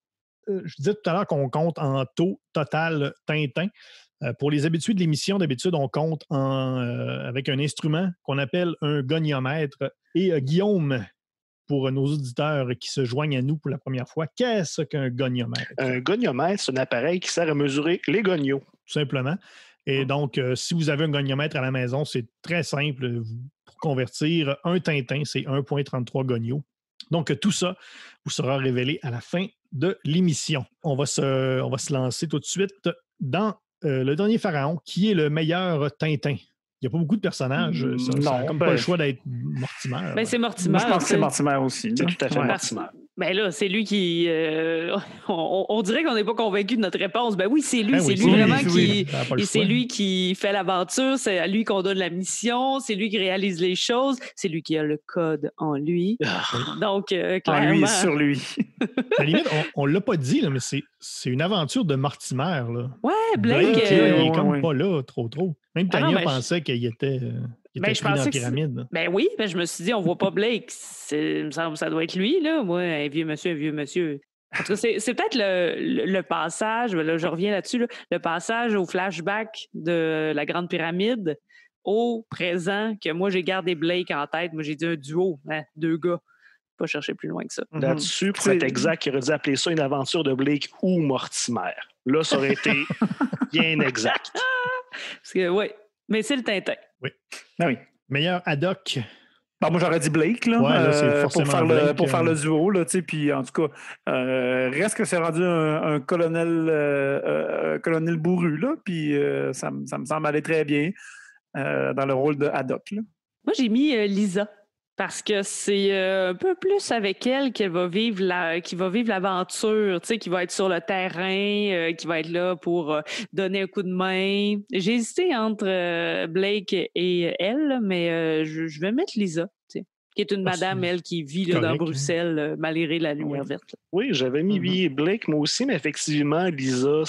Je disais tout à l'heure qu'on compte en total Tintin. Pour les habitués de l'émission, d'habitude, on compte avec un instrument qu'on appelle un goniomètre. Et Guillaume, pour nos auditeurs qui se joignent à nous pour la première fois, qu'est-ce qu'un goniomètre? Un goniomètre, c'est un appareil qui sert à mesurer les gonios. Tout simplement. Et donc, si vous avez un goniomètre à la maison, c'est très simple. Pour convertir un Tintin, c'est 1,33 gonios. Donc, tout ça vous sera révélé à la fin de l'émission. On va se lancer tout de suite dans le dernier pharaon, qui est le meilleur Tintin. Il n'y a pas beaucoup de personnages. Ça n'a comme pas le choix d'être Mortimer. Ben, c'est Mortimer. Moi, je pense que c'est Mortimer aussi. C'est tout à fait Mortimer. Ben là, c'est lui qui... on dirait qu'on n'est pas convaincu de notre réponse. Ben oui, c'est lui. Ben c'est oui, lui vraiment qui... Et c'est lui qui fait l'aventure. C'est à lui qu'on donne la mission. C'est lui qui réalise les choses. C'est lui qui a le code en lui. Donc, clairement... En lui et sur lui. À la limite, on ne l'a pas dit, là, mais c'est une aventure de Mortimer. Là. Ouais, Blake... il est comme pas là, trop. Même Tania pensait qu'il était... je pensais que pyramide. Ben oui, je me suis dit, on voit pas Blake. Il me semble que ça doit être lui, là. Moi, un vieux monsieur. En tout cas, c'est peut-être le passage, là, je reviens là-dessus, là, le passage au flashback de la Grande Pyramide au présent que moi, j'ai gardé Blake en tête. Moi, j'ai dit un duo, 2 gars. Pas chercher plus loin que ça. Là-dessus, pour être exact, il aurait dû appeler ça une aventure de Blake ou Mortimer. Là, ça aurait été bien exact. Parce que, oui, mais c'est le Tintin. Oui. Ah oui. Meilleur ad hoc. Moi, j'aurais dit Blake, là, là, pour faire le duo. Là, puis, en tout cas, reste que c'est rendu un colonel bourru, là, puis ça me semble aller très bien dans le rôle de ad hoc. Là. Moi, j'ai mis Lisa. Parce que c'est un peu plus avec elle qu'elle va vivre l'aventure, tu sais, qui va être sur le terrain, qui va être là pour donner un coup de main. J'ai hésité entre Blake et elle, mais je vais mettre Lisa, tu sais, qui est une madame, elle, qui vit là, dans Bruxelles, malgré la lumière verte. Là. Oui, j'avais mis Blake, moi aussi, mais effectivement, Lisa,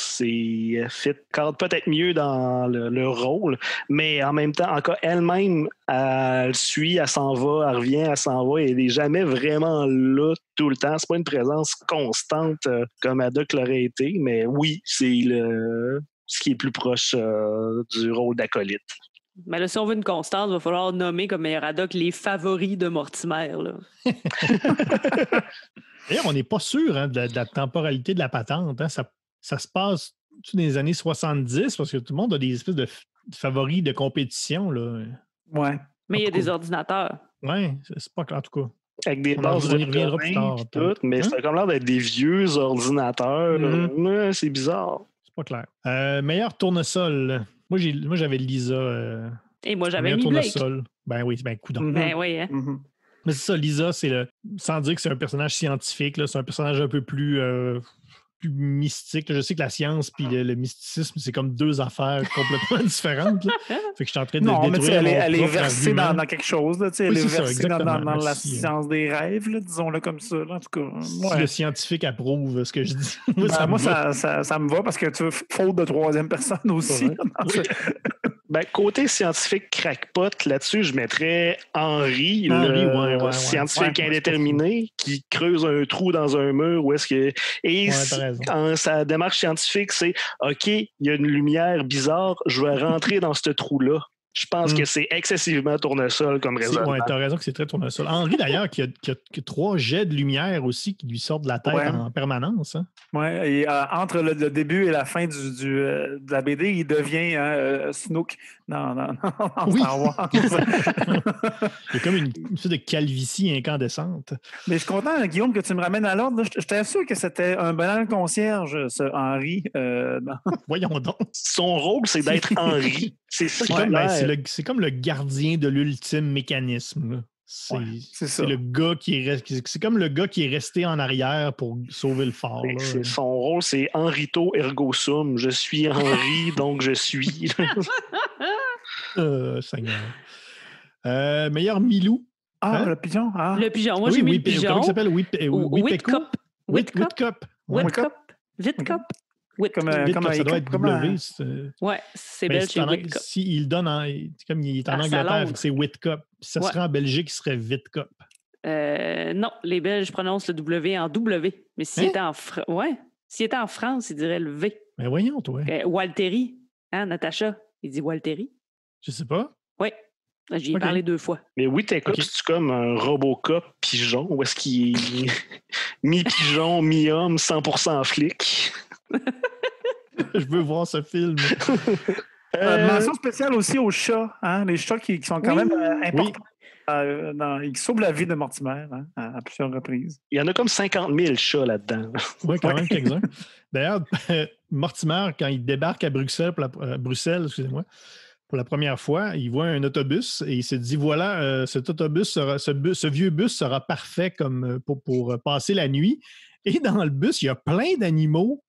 cadre peut-être mieux dans le rôle, mais en même temps, encore elle-même, elle suit, elle s'en va, elle revient, elle s'en va, et elle n'est jamais vraiment là tout le temps. C'est pas une présence constante comme Haddock l'aurait été, mais oui, c'est ce qui est plus proche du rôle d'acolyte. Mais là, si on veut une constance, il va falloir nommer comme meilleur ad hoc les favoris de Mortimer. Là. D'ailleurs, on n'est pas sûr de la temporalité de la patente. Hein. Ça se passe dans les années 70 parce que tout le monde a des espèces de favoris de compétition. Là. Ouais. Mais il y a des ordinateurs. Oui, c'est pas clair en tout cas. Avec des bases de reviendra plus tard. Mais ça a comme l'air d'être des vieux ordinateurs. Ouais, c'est bizarre. C'est pas clair. Meilleur tournesol. Moi, j'avais Lisa. Et moi, j'avais mis Blake. Ben oui, coudonc. Ben oui, hein. Mais c'est ça, Lisa, sans dire que c'est un personnage scientifique, là, c'est un personnage un peu plus mystique. Je sais que la science puis le mysticisme, c'est comme 2 affaires complètement différentes. Là. Fait que je suis en train de détruire elle est versée dans quelque chose. Là, elle est versée dans la Merci, science des rêves, là, disons-le comme ça. Là, en tout cas, si le scientifique approuve ce que je dis. Ça me va parce que tu faute de 3e personne aussi. Côté scientifique crackpot, là-dessus, je mettrais Henry, le scientifique indéterminé, qui creuse un trou dans un mur. Sa démarche scientifique, c'est « OK, il y a une lumière bizarre, je vais rentrer dans ce trou-là. » Je pense que c'est excessivement tournesol comme raisonnement. Oui, tu as raison que c'est très tournesol. Henri, d'ailleurs, qui a 3 jets de lumière aussi qui lui sortent de la tête en permanence. Hein? Oui, et entre le début et la fin de la BD, il devient Snook dans Star Wars. Il y a comme une sorte de calvitie incandescente. Mais je suis content, Guillaume, que tu me ramènes à l'ordre. J'étais sûr que c'était un banal concierge, ce Henri. Voyons donc. Son rôle, c'est d'être Henri. C'est ça qui c'est comme le gardien de l'ultime mécanisme. Là. C'est le gars c'est comme le gars qui est resté en arrière pour sauver le fort. Là. Son rôle, c'est Henrito ergo sum. Je suis Henri, donc je suis. Seigneur. Meilleur Milou. Ah, le pigeon. Ah. Le pigeon. Moi, j'ai mis le pigeon. Comment il s'appelle? Whitcup. Comme ça doit être W. Oui, c'est belge, c'est Whitcup. S'il donne comme il est en Angleterre, c'est Whitcup. Si ça serait en Belgique, il serait Whitcup. Non, les Belges prononcent le W en W. Mais s'il était en France, il dirait le V. Mais voyons, toi. Walteri, hein, Natacha? Il dit Walteri. Je sais pas. Oui. J'y ai parlé 2 fois. Mais Whitcup, c'est comme un Robocop pigeon, ou est-ce qu'il est mi-pigeon, mi-homme, 100% flic? Je veux voir ce film. Mention spéciale aussi aux chats. Hein? Les chats qui sont quand même importants. Ils sauvent la vie de Mortimer à plusieurs reprises. Il y en a comme 50 000 chats là-dedans. Oui, quand même quelques-uns. D'ailleurs, Mortimer, quand il débarque à Bruxelles, pour la première fois, il voit un autobus et il se dit, voilà, cet autobus ce vieux bus sera parfait comme pour passer la nuit. Et dans le bus, il y a plein d'animaux.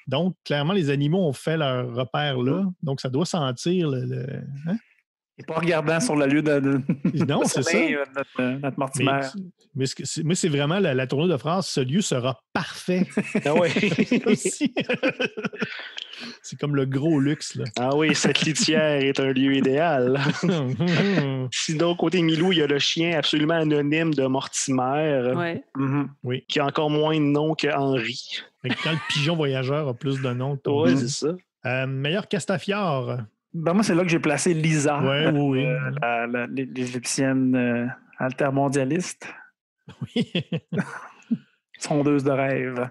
Donc, clairement, les animaux ont fait leur repère là. Donc, ça doit sentir hein? Il n'est pas regardant sur le lieu de non, c'est ça. Notre Mortimer. Mais c'est vraiment la tournure de phrase, ce lieu sera parfait. Ah oui. C'est comme le gros luxe. Là. Ah oui, cette litière est un lieu idéal. Sinon, côté Milou, il y a le chien absolument anonyme de Mortimer. Ouais. Oui. Qui a encore moins de noms que Henri. Quand le pigeon voyageur a plus de noms que ton Oui, c'est ça. Meilleur Castafiore. Ben moi, c'est là que j'ai placé Lisa, oui. l'égyptienne altermondialiste. Oui. Sondeuse de rêve.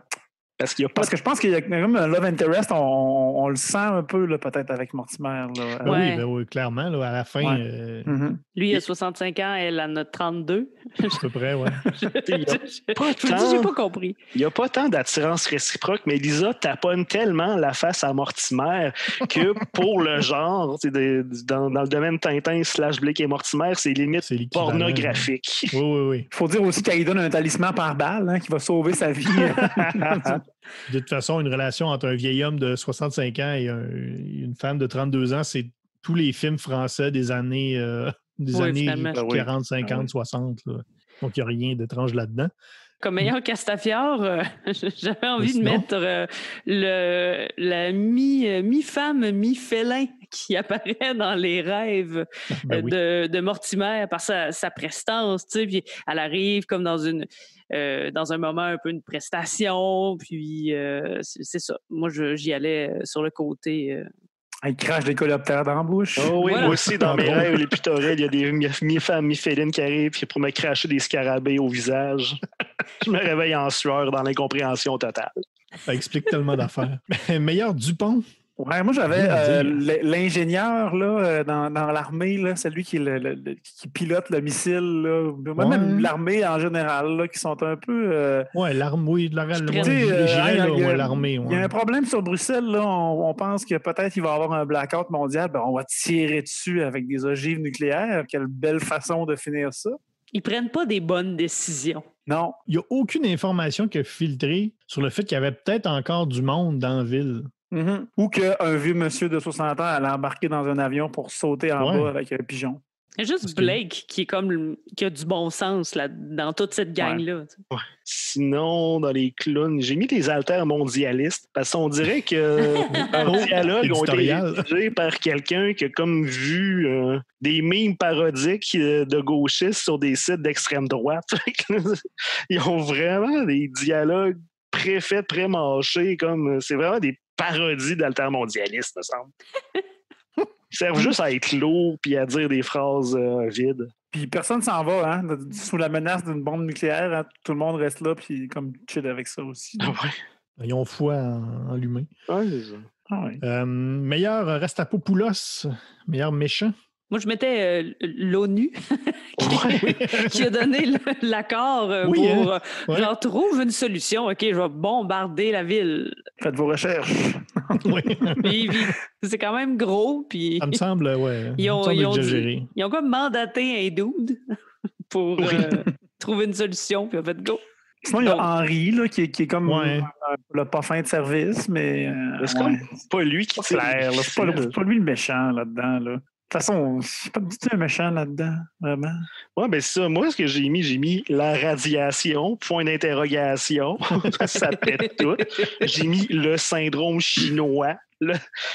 Parce que je pense qu'il y a comme un love interest, on le sent un peu là, peut-être avec Mortimer. Là. Oui, clairement, là, à la fin. Ouais. Lui, il a 65 ans, elle en a 32. À peu près, oui. J'ai pas compris. Il n'y a pas tant d'attirance réciproque, mais Lisa taponne tellement la face à Mortimer que pour le genre, dans le domaine Tintin / Blake et Mortimer, c'est limite pornographique. Oui. Il faut dire aussi qu'elle lui donne un talisman par balle qui va sauver sa vie. De toute façon, une relation entre un vieil homme de 65 ans et une femme de 32 ans, c'est tous les films français des années 40, 50, 60. Là. Donc, il n'y a rien d'étrange là-dedans. Comme meilleur Castafiore, j'avais envie de mettre la mi-femme, mi-félin qui apparaît dans les rêves de Mortimer par sa prestance. Tu sais, puis elle arrive comme dans un moment un peu une prestation, puis c'est ça. Moi, j'y allais sur le côté... Il crache des coléoptères dans la bouche. Oh oui, moi aussi, dans mes rêves les plus torrides, il y a des mi-femmes, mi-félines qui arrivent pour me cracher des scarabées au visage. Je me réveille en sueur dans l'incompréhension totale. Ça explique tellement d'affaires. Meilleur Dupont. Ouais, moi, j'avais l'ingénieur là, dans l'armée, là, celui qui pilote le missile. Là. Même l'armée en général, là, qui sont un peu... Oui, l'armée. Il y a un problème sur Bruxelles. Là, on pense que peut-être il va y avoir un blackout mondial. Ben, on va tirer dessus avec des ogives nucléaires. Quelle belle façon de finir ça. Ils prennent pas des bonnes décisions. Non. Il n'y a aucune information qui a filtré sur le fait qu'il y avait peut-être encore du monde dans la ville. Mm-hmm. Ou qu'un vieux monsieur de 60 ans allait embarquer dans un avion pour sauter en bas avec un pigeon. Il y a juste Blake qui a du bon sens là, dans toute cette gang-là. Ouais. Sinon, dans les clowns, j'ai mis les altermondialistes parce qu'on dirait que un dialogue ont été rédigés par quelqu'un qui a comme vu des mimes parodiques de gauchistes sur des sites d'extrême droite. Ils ont vraiment des dialogues préfaits, pré-mâchés, comme c'est vraiment des parodies d'altermondialistes, me semble. Ils servent juste à être lourds puis à dire des phrases vides. Puis personne s'en va, hein? Sous la menace d'une bombe nucléaire, hein, tout le monde reste là, puis comme chill avec ça aussi. Ah ouais. Ils ont foi en l'humain. Ouais, c'est ça. Ah ouais. Meilleur Rastapopoulos, meilleur méchant. Moi, je mettais l'ONU qui a donné l'accord pour genre trouve une solution. OK, je vais bombarder la ville. Faites vos recherches. Oui. Puis, c'est quand même gros. Puis Ça me semble, ouais. ils ont exagéré. Ils ont comme mandaté un dude pour trouver une solution. Puis en fait, go. Sinon, il y a Henri là, qui est comme le pas fin de service, mais. C'est comme pas lui qui clair. C'est pas lui le méchant là-dedans. Là. De toute façon, c'est pas du tout un méchant là-dedans, vraiment. Oui, ben c'est ça. Moi, ce que j'ai mis la radiation, point d'interrogation. Ça pète tout. J'ai mis le syndrome chinois.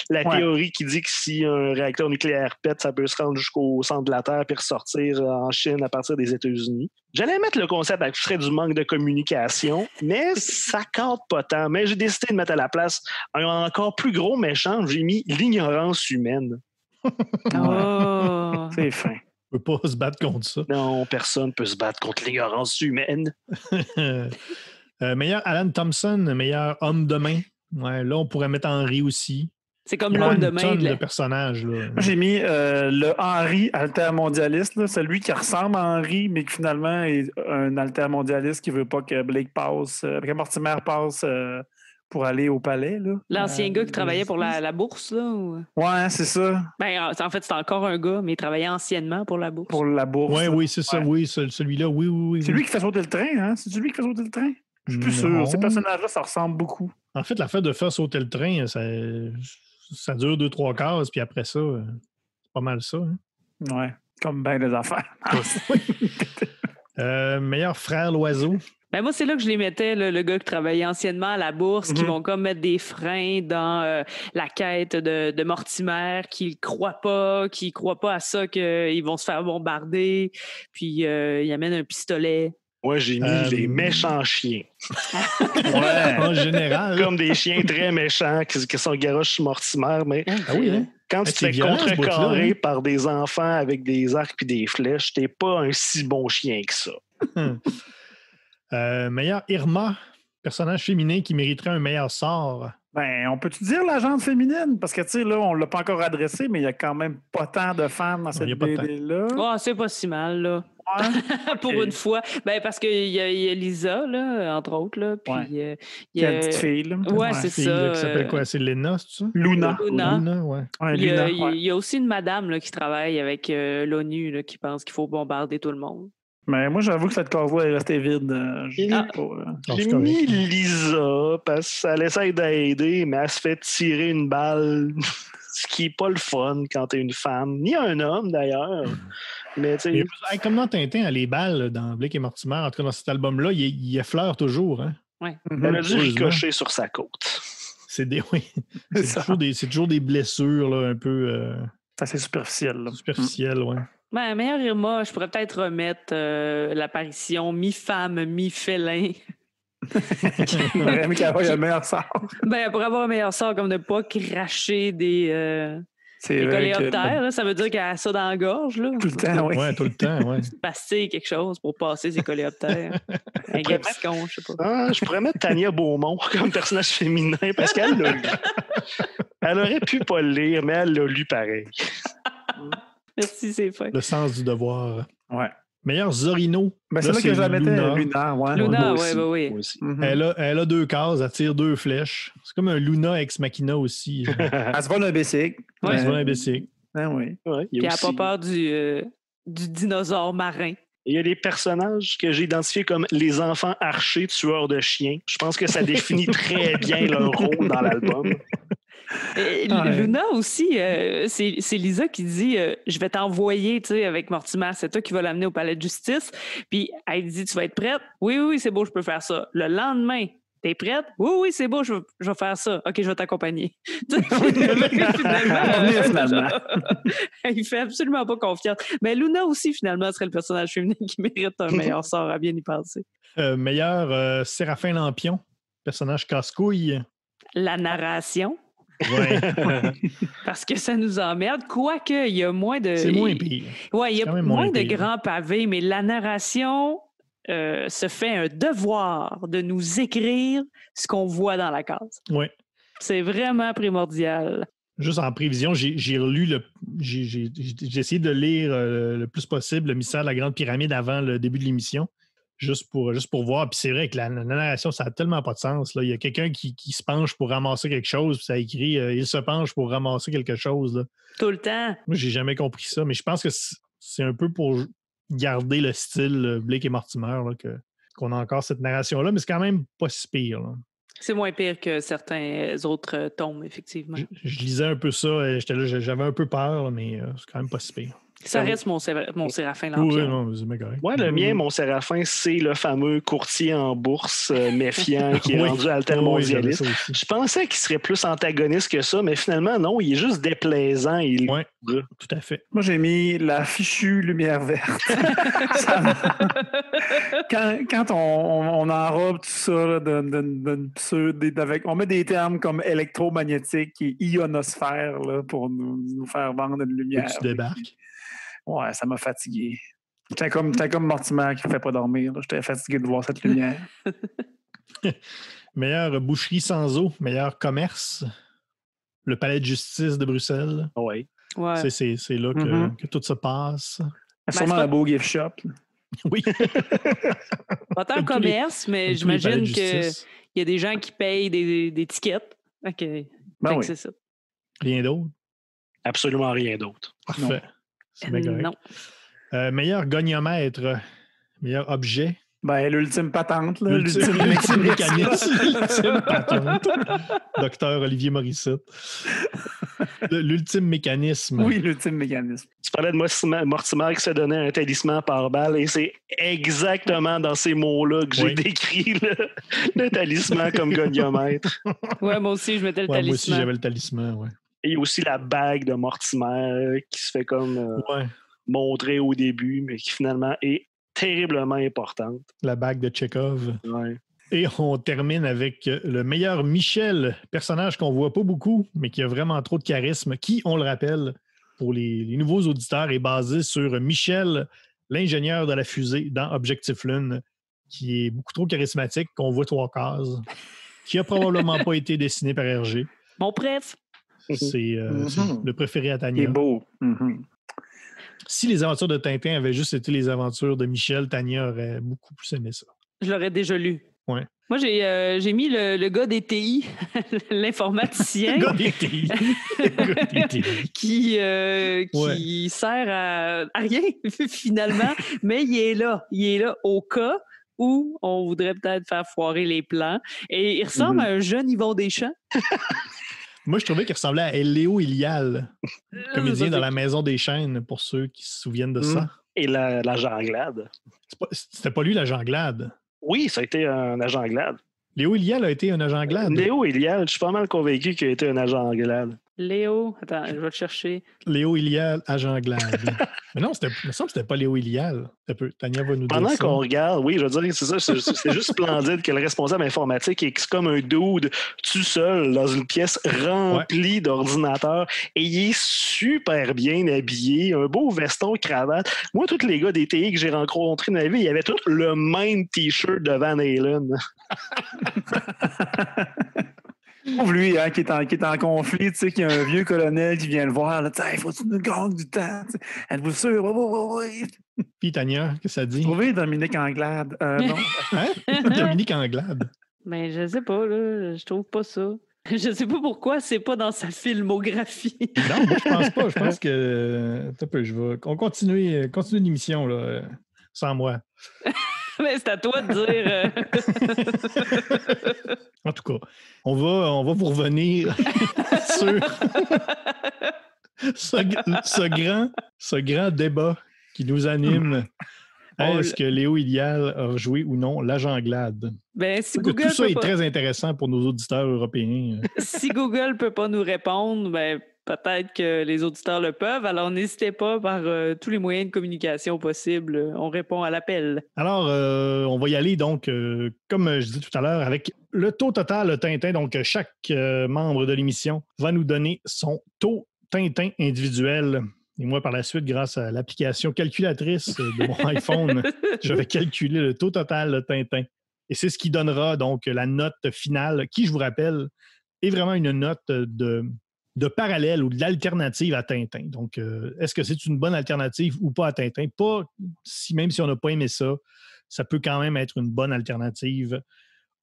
La théorie qui dit que si un réacteur nucléaire pète, ça peut se rendre jusqu'au centre de la Terre puis ressortir en Chine à partir des États-Unis. J'allais mettre le concept abstrait du manque de communication, mais ça compte pas tant. Mais j'ai décidé de mettre à la place un encore plus gros méchant. J'ai mis l'ignorance humaine. Oh. C'est fin. On peut pas se battre contre ça. Non, personne peut se battre contre l'ignorance humaine. Meilleur Alan Thompson, meilleur homme de main. Ouais, là, on pourrait mettre Henry aussi. C'est comme l'homme de main. Tonne de personnages. Là. Moi, j'ai mis le Henry altermondialiste, là, celui qui ressemble à Henry, mais qui finalement est un altermondialiste qui veut pas que Blake passe, que Mortimer passe pour aller au palais. Là. L'ancien gars qui travaillait pour la bourse, là? Ou... Ouais, c'est ça. Ben, en fait, c'est encore un gars, mais il travaillait anciennement pour la bourse. Pour la bourse. Ouais, oui, c'est ça. Oui, celui-là, oui. C'est lui qui fait sauter le train, hein? C'est lui qui fait sauter le train? Je suis plus sûr. Ces personnages-là, ça ressemble beaucoup. En fait, l'affaire de faire sauter le train, ça dure 2-3 cases, puis après ça, c'est pas mal ça. Hein? Ouais, comme bien des affaires. Meilleur frère l'oiseau. Ben moi, c'est là que je les mettais, le gars qui travaillait anciennement à la bourse, qui vont comme mettre des freins dans la quête de Mortimer, qui croient pas à ça qu'ils vont se faire bombarder, puis il amène un pistolet. Moi, j'ai mis les méchants chiens. Ouais, en général. Comme des chiens très méchants qui sont garoches Mortimer, mais quand tu te fais contrecarrer par des enfants avec des arcs et des flèches, t'es pas un si bon chien que ça. Meilleur Irma, personnage féminin qui mériterait un meilleur sort. Ben, on peut-tu dire la gente féminine? Parce que, tu sais, là, on l'a pas encore adressé, mais il y a quand même pas tant de femmes dans cette BD-là. Oh, c'est pas si mal, là. Ouais. Pour une fois. Ben, parce qu'il y a Lisa, là, entre autres, là. Puis, il y a une petite fille, là. Ouais, c'est ça. Qui s'appelle quoi? C'est Lena, c'est ça? Luna, ouais. Il y a aussi une madame là, qui travaille avec l'ONU, là, qui pense qu'il faut bombarder tout le monde. Mais moi, j'avoue que cette case-là est restée vide. J'ai mis Lisa parce que ça essaie d'aider, mais elle se fait tirer une balle, ce qui n'est pas le fun quand t'es une femme, ni un homme d'ailleurs. Mais comme dans Tintin, les balles dans Blake et Mortimer, en tout cas dans cet album-là, il effleure toujours. Hein? Ouais. Elle a dû ricocher sur sa côte. C'est toujours des blessures là, un peu. C'est assez superficiel. Là. Superficiel, ouais. Ben, meilleur Irma, je pourrais peut-être remettre l'apparition mi-femme, mi-félin. Mais qu'elle ait un meilleur sort. Ben, pour avoir un meilleur sort, comme de ne pas cracher des coléoptères, là, ça veut dire qu'elle a ça dans la gorge. Là. Tout le temps, oui. Ouais, tout le temps, oui. Passer quelque chose pour passer ses coléoptères. Un gaviscon, je sais pas. Je pourrais mettre Tania Beaumont comme personnage féminin parce qu'elle l'a lu. Elle aurait pu pas le lire, mais elle l'a lu pareil. Merci, c'est fin. Le sens du devoir. Ouais. Meilleur Zorino. Ben, c'est là que je la mettais, Luna. Ouais. Luna, oui. Elle a 2 cases, elle tire 2 flèches. C'est comme un Luna ex machina aussi. Elle se vole un bicycle. Elle se vole un bicycle. Ben oui. Ouais, puis elle n'a pas peur du dinosaure marin. Il y a des personnages que j'ai identifiés comme les enfants archers tueurs de chiens. Je pense que ça définit très bien leur rôle dans l'album. Luna aussi, c'est Lisa qui dit je vais t'envoyer avec Mortimer, c'est toi qui vas l'amener au palais de justice. Puis elle dit tu vas être prête? Oui, c'est beau, je peux faire ça. Le lendemain, t'es prête? Oui, c'est beau, je vais faire ça. OK, je vais t'accompagner. Finalement, il fait absolument pas confiance. Mais Luna aussi, finalement, serait le personnage féminin qui mérite un meilleur sort, à bien y penser. Meilleur Séraphin Lampion, personnage casse-couille. La narration. Ouais. Parce que ça nous emmerde. Quoique, il y a moins de... C'est moins pire. Oui, il y C'est a quand même moins de pire. grands pavés, mais la narration se fait un devoir de nous écrire ce qu'on voit dans la case. Oui. C'est vraiment primordial. Juste en prévision, j'ai relu j'ai essayé de lire le plus possible le mystère de la Grande Pyramide avant le début de l'émission, juste pour voir. Puis c'est vrai que la narration, ça n'a tellement pas de sens. Là. Il y a quelqu'un qui se penche pour ramasser quelque chose, puis ça écrit il se penche pour ramasser quelque chose. Là. Tout le temps. Moi, j'ai jamais compris ça, mais je pense que c'est un peu pour garder le style Blake et Mortimer là, qu'on a encore cette narration-là, mais c'est quand même pas si pire. Là. C'est moins pire que certains autres tomes, effectivement. Je lisais un peu ça, j'avais un peu peur, mais c'est quand même pas si pire. Ça reste mon Séraphin Oui, Lampion. non, c'est bien correct. Ouais, le mien, mon Séraphin, c'est le fameux courtier en bourse méfiant qui est Oui. rendu altermondialiste. Oui, j'avais ça aussi. Je pensais qu'il serait plus antagoniste que ça, mais finalement, non, il est juste déplaisant. Oui, tout à fait. Moi, j'ai mis la fichue lumière verte. Quand on enrobe tout ça là, on met des termes comme électromagnétique et ionosphère là, pour nous faire vendre une lumière. Tu débarques. Ouais, ça m'a fatigué. J'étais comme Mortimer qui ne fait pas dormir. là. J'étais fatigué de voir cette lumière. Meilleure boucherie sans eau, meilleur commerce. Le palais de justice de Bruxelles. Oui. Ouais. C'est là Mhm. que tout se passe. Sûrement c'est la beau gift shop. Oui. Pas tant Comme tous les- commerce, mais Comme tous les palais j'imagine de qu'il justice. y a des gens qui payent des tickets. OK. Fait que oui. c'est ça. Rien d'autre. Absolument rien d'autre. Parfait. C'est bien correct. Non. Meilleur goniomètre, meilleur objet. Ben, l'ultime patente, là, L'ultime l'ultime mécanisme. L'ultime patente. Docteur Olivier Morissette. L'ultime mécanisme. Oui, l'ultime mécanisme. Tu parlais de Mortimer qui se donnait un talisman par balle et c'est exactement dans ces mots-là que j'ai décrit le talisman comme goniomètre. Ouais, moi aussi, je mettais le Ouais, talisman. moi aussi, j'avais le talisman. Ouais. Et il y a aussi la bague de Mortimer qui se fait comme Ouais. montrer au début, mais qui finalement est terriblement importante. La bague de Tchekhov. Ouais. Et on termine avec le meilleur Michel, personnage qu'on voit pas beaucoup, mais qui a vraiment trop de charisme, qui, on le rappelle, pour les nouveaux auditeurs, est basé sur Michel, l'ingénieur de la fusée dans Objectif Lune, qui est beaucoup trop charismatique, qu'on voit 3 cases, qui a probablement pas été dessiné par Hergé. Mon préf. C'est le préféré à Il Tania. est beau. Mhm. Si les aventures de Tintin avaient juste été les aventures de Michel, Tania aurait beaucoup plus aimé ça. Je l'aurais déjà lu. Ouais. Moi, j'ai mis le gars des TI, l'informaticien. Gars des TI. Gars des TI. qui sert à rien, finalement, mais il est là. Il est là au cas où on voudrait peut-être faire foirer les plans. Et il ressemble à un jeune Yvon Deschamps. Moi, je trouvais qu'il ressemblait à Léo Ilial, comédien dans La Maison des Chênes, pour ceux qui se souviennent de ça. Et l'agent Glade. C'était pas lui l'agent Glade. Oui, ça a été un agent Glade. Léo Ilial a été un agent Glade. Léo Ilial, je suis pas mal convaincu qu'il a été un agent Glade. Léo, attends, je vais te chercher. Léo Ilial, agent Glade. Mais non, il me semble que c'était pas Léo Ilial. Tania va nous dire Pendant ça. qu'on regarde, oui, je veux dire, c'est ça, c'est juste splendide que le responsable informatique est comme un dude tout seul dans une pièce remplie d'ordinateurs et il est super bien habillé, un beau veston, cravate. Moi, tous les gars des TI que j'ai rencontrés dans la vie, ils avaient tous le même T-shirt de Van Halen. Pauvre lui, hein, qui est en conflit, tu sais, qu'il y a un vieux colonel qui vient le voir, là, il faut que tu nous gagnes du temps. T'sais. Êtes-vous sûr? Oui. Puis Tania, qu'est-ce que ça dit? Trouvez Dominique Anglade. Non. Hein? Dominique Anglade. Mais je sais pas, là, je trouve pas ça. Je sais pas pourquoi c'est pas dans sa filmographie. Non, moi, je pense pas. Je pense que... On continue l'émission, là, sans moi. Mais c'est à toi de dire. En tout cas, on va vous revenir sur ce grand débat qui nous anime. Est-ce que Léo Ilial a joué ou non l'agent Glade? Ben, si Tout Google ça peut est pas... très intéressant pour nos auditeurs européens. Si Google peut pas nous répondre, ben Peut-être que les auditeurs le peuvent, alors n'hésitez pas par tous les moyens de communication possibles. On répond à l'appel. Alors, on va y aller donc, comme je disais tout à l'heure, avec le taux total Tintin. Donc, chaque membre de l'émission va nous donner son taux Tintin individuel. Et moi, par la suite, grâce à l'application calculatrice de mon iPhone, je vais calculer le taux total Tintin. Et c'est ce qui donnera donc la note finale, qui, je vous rappelle, est vraiment une note de parallèle ou de l'alternative à Tintin. Donc, est-ce que c'est une bonne alternative ou pas à Tintin? Pas même si on n'a pas aimé ça, ça peut quand même être une bonne alternative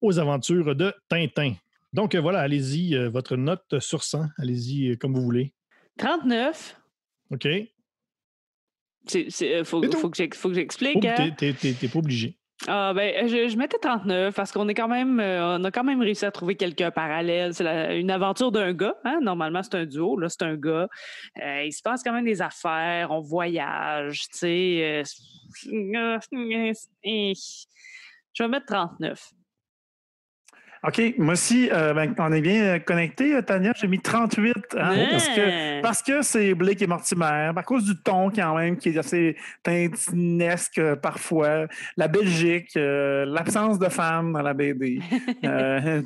aux aventures de Tintin. Donc, voilà, allez-y, votre note sur 100. Allez-y comme vous voulez. 39. OK. Faut que j'explique. Oh, t'es pas obligé. Je mettais 39 parce qu'on est quand même, on a quand même réussi à trouver quelques parallèles. C'est une aventure d'un gars. Hein? Normalement, c'est un duo. Là, c'est un gars. Il se passe quand même des affaires. On voyage. Tu sais. Je vais mettre 39. OK. Moi aussi, on est bien connectés, Tania. J'ai mis 38. Hein, parce que c'est Blake et Mortimer. À cause du ton, quand même, qui est assez tintinesque parfois. La Belgique, l'absence de femmes dans la BD.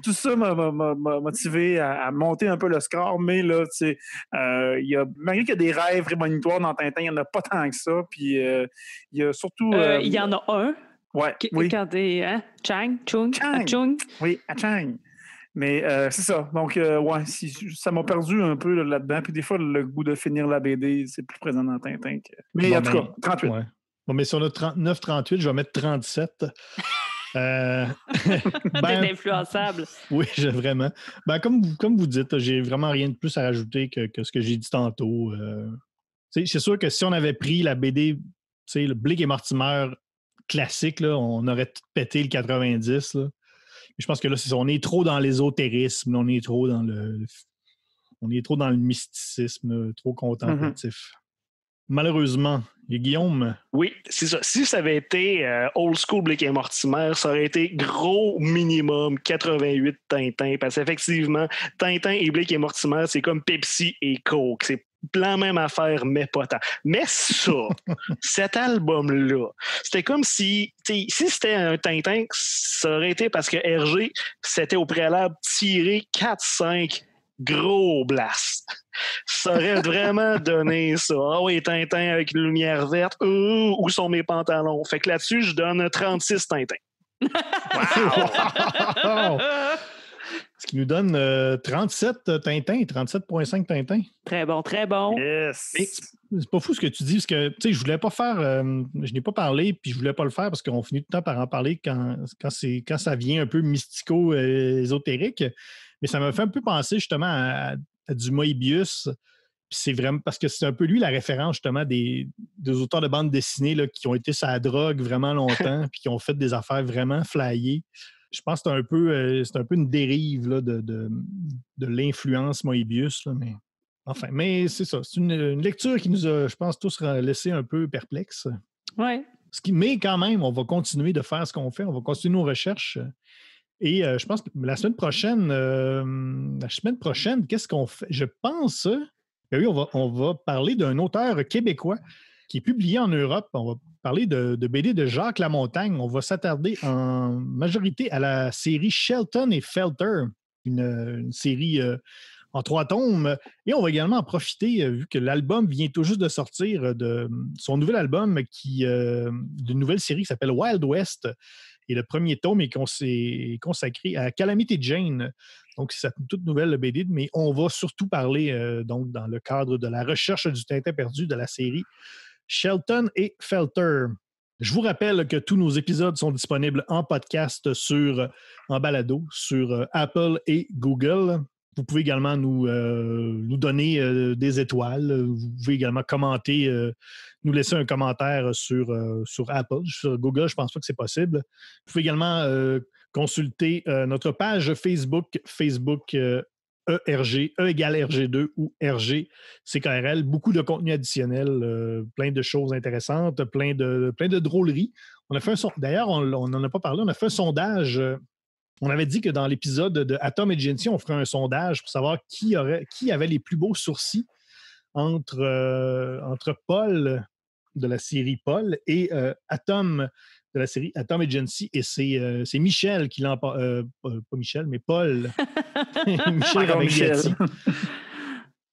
Tout ça m'a motivé à monter un peu le score. Mais là, tu sais, malgré qu'il y a des rêves prémonitoires dans Tintin, il n'y en a pas tant que ça. Puis, il y a surtout. Il y en a un. Ouais, oui. Quand t'es, hein? Chung. Oui, à Chang. Mais c'est ça. Donc, ça m'a perdu un peu là-dedans. Puis des fois, le goût de finir la BD, c'est plus présent dans Tintin. Mais en tout cas, 38. Ouais. Bon, mais si on a 39-38, je vais mettre 37. T'es influençable. Oui, vraiment. Comme vous dites, j'ai vraiment rien de plus à rajouter que ce que j'ai dit tantôt. C'est sûr que si on avait pris la BD, le Blake et Mortimer classique, là, on aurait tout pété le 90. Là. Je pense que là, on est trop dans l'ésotérisme, on est trop dans le mysticisme, trop contemplatif. Malheureusement. Et Guillaume? Oui, c'est ça. Si ça avait été old school Blake et Mortimer, ça aurait été gros minimum 88 Tintin. Parce qu'effectivement, Tintin et Blake et Mortimer, c'est comme Pepsi et Coke. C'est la même affaire, mais pas tant. Mais ça, cet album-là, c'était comme si c'était un Tintin, ça aurait été parce que Hergé s'était au préalable tiré 4-5 gros blasts. Ça aurait vraiment donné ça. Ah oui, Tintin avec une lumière verte. Où sont mes pantalons? Fait que là-dessus, je donne 36 Tintin. Wow! Ce qui nous donne 37 Tintin, 37,5 Tintin. Très bon, très bon. Yes. Et c'est pas fou ce que tu dis, parce que je voulais pas faire, je n'ai pas parlé, puis je voulais pas le faire parce qu'on finit tout le temps par en parler quand ça vient un peu mystico-ésotérique. Mais ça m'a fait un peu penser justement à du Moebius. Puis c'est vraiment parce que c'est un peu lui la référence justement des auteurs de bande dessinée là, qui ont été sur la drogue vraiment longtemps puis qui ont fait des affaires vraiment flyées. Je pense que c'est un peu une dérive là, de l'influence Moebius. Là, mais c'est ça. C'est une lecture qui nous a, je pense, tous laissé un peu perplexes. Oui. Mais quand même, on va continuer de faire ce qu'on fait. On va continuer nos recherches. Et je pense que la semaine prochaine, qu'est-ce qu'on fait? Je pense, oui, on va parler d'un auteur québécois qui est publié en Europe. On va parler de BD de Jacques Lamontagne. On va s'attarder en majorité à la série Shelton et Felter, une série en 3 tomes. Et on va également en profiter, vu que l'album vient tout juste de sortir, de son nouvel album d'une nouvelle série qui s'appelle Wild West. Et le premier tome est consacré à Calamity Jane. Donc, c'est une toute nouvelle BD, mais on va surtout parler, donc, dans le cadre de la recherche du Tintin perdu de la série Shelton et Felter. Je vous rappelle que tous nos épisodes sont disponibles en podcast en balado sur Apple et Google. Vous pouvez également nous donner des étoiles. Vous pouvez également commenter, nous laisser un commentaire sur Apple. Sur Google, je ne pense pas que c'est possible. Vous pouvez également consulter notre page Facebook ERG, E égale RG2 ou RG CKRL. Beaucoup de contenu additionnel, plein de choses intéressantes, plein de drôleries. On a fait d'ailleurs, on n'en a pas parlé, on a fait un sondage On avait dit que dans l'épisode de Atom et Gency, on ferait un sondage pour savoir qui avait les plus beaux sourcils entre Paul de la série Paul et Atom de la série Atom et Gency. Et c'est Michel qui l'emporte. Pas Michel, mais Paul. Michel Rabagliati.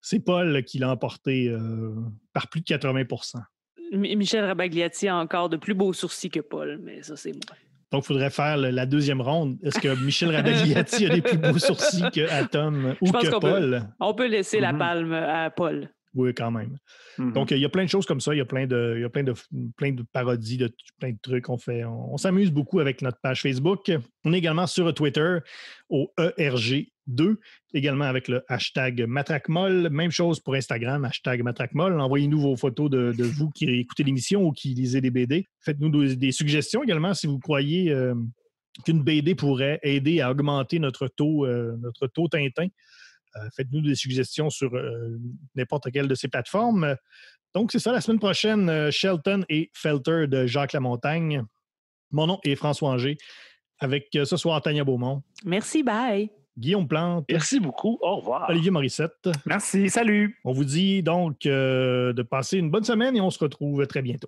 C'est Paul qui l'a emporté par plus de 80%. Michel Rabagliati a encore de plus beaux sourcils que Paul, mais ça, c'est moi. Donc, il faudrait faire la deuxième ronde. Est-ce que Michel Rabagliati a des plus beaux sourcils que Atom ou que Paul? On peut laisser la palme à Paul. Oui, quand même. Donc, il y a plein de choses comme ça. Il y a plein de parodies, plein de trucs qu'on fait. On s'amuse beaucoup avec notre page Facebook. On est également sur Twitter au ERG2, également avec le hashtag MatraqueMolle. Même chose pour Instagram, hashtag MatraqueMolle. Envoyez-nous vos photos de vous qui écoutez l'émission ou qui lisez des BD. Faites-nous des suggestions également si vous croyez qu'une BD pourrait aider à augmenter notre taux Tintin. Faites-nous des suggestions sur n'importe quelle de ces plateformes. Donc, c'est ça, la semaine prochaine, Shelton et Felter de Jacques Lamontagne. Mon nom est François Anger, avec ce soir Tania Beaumont. Merci, bye. Guillaume Plante. Merci beaucoup, au revoir. Olivier Morissette. Merci, salut. On vous dit donc de passer une bonne semaine et on se retrouve très bientôt.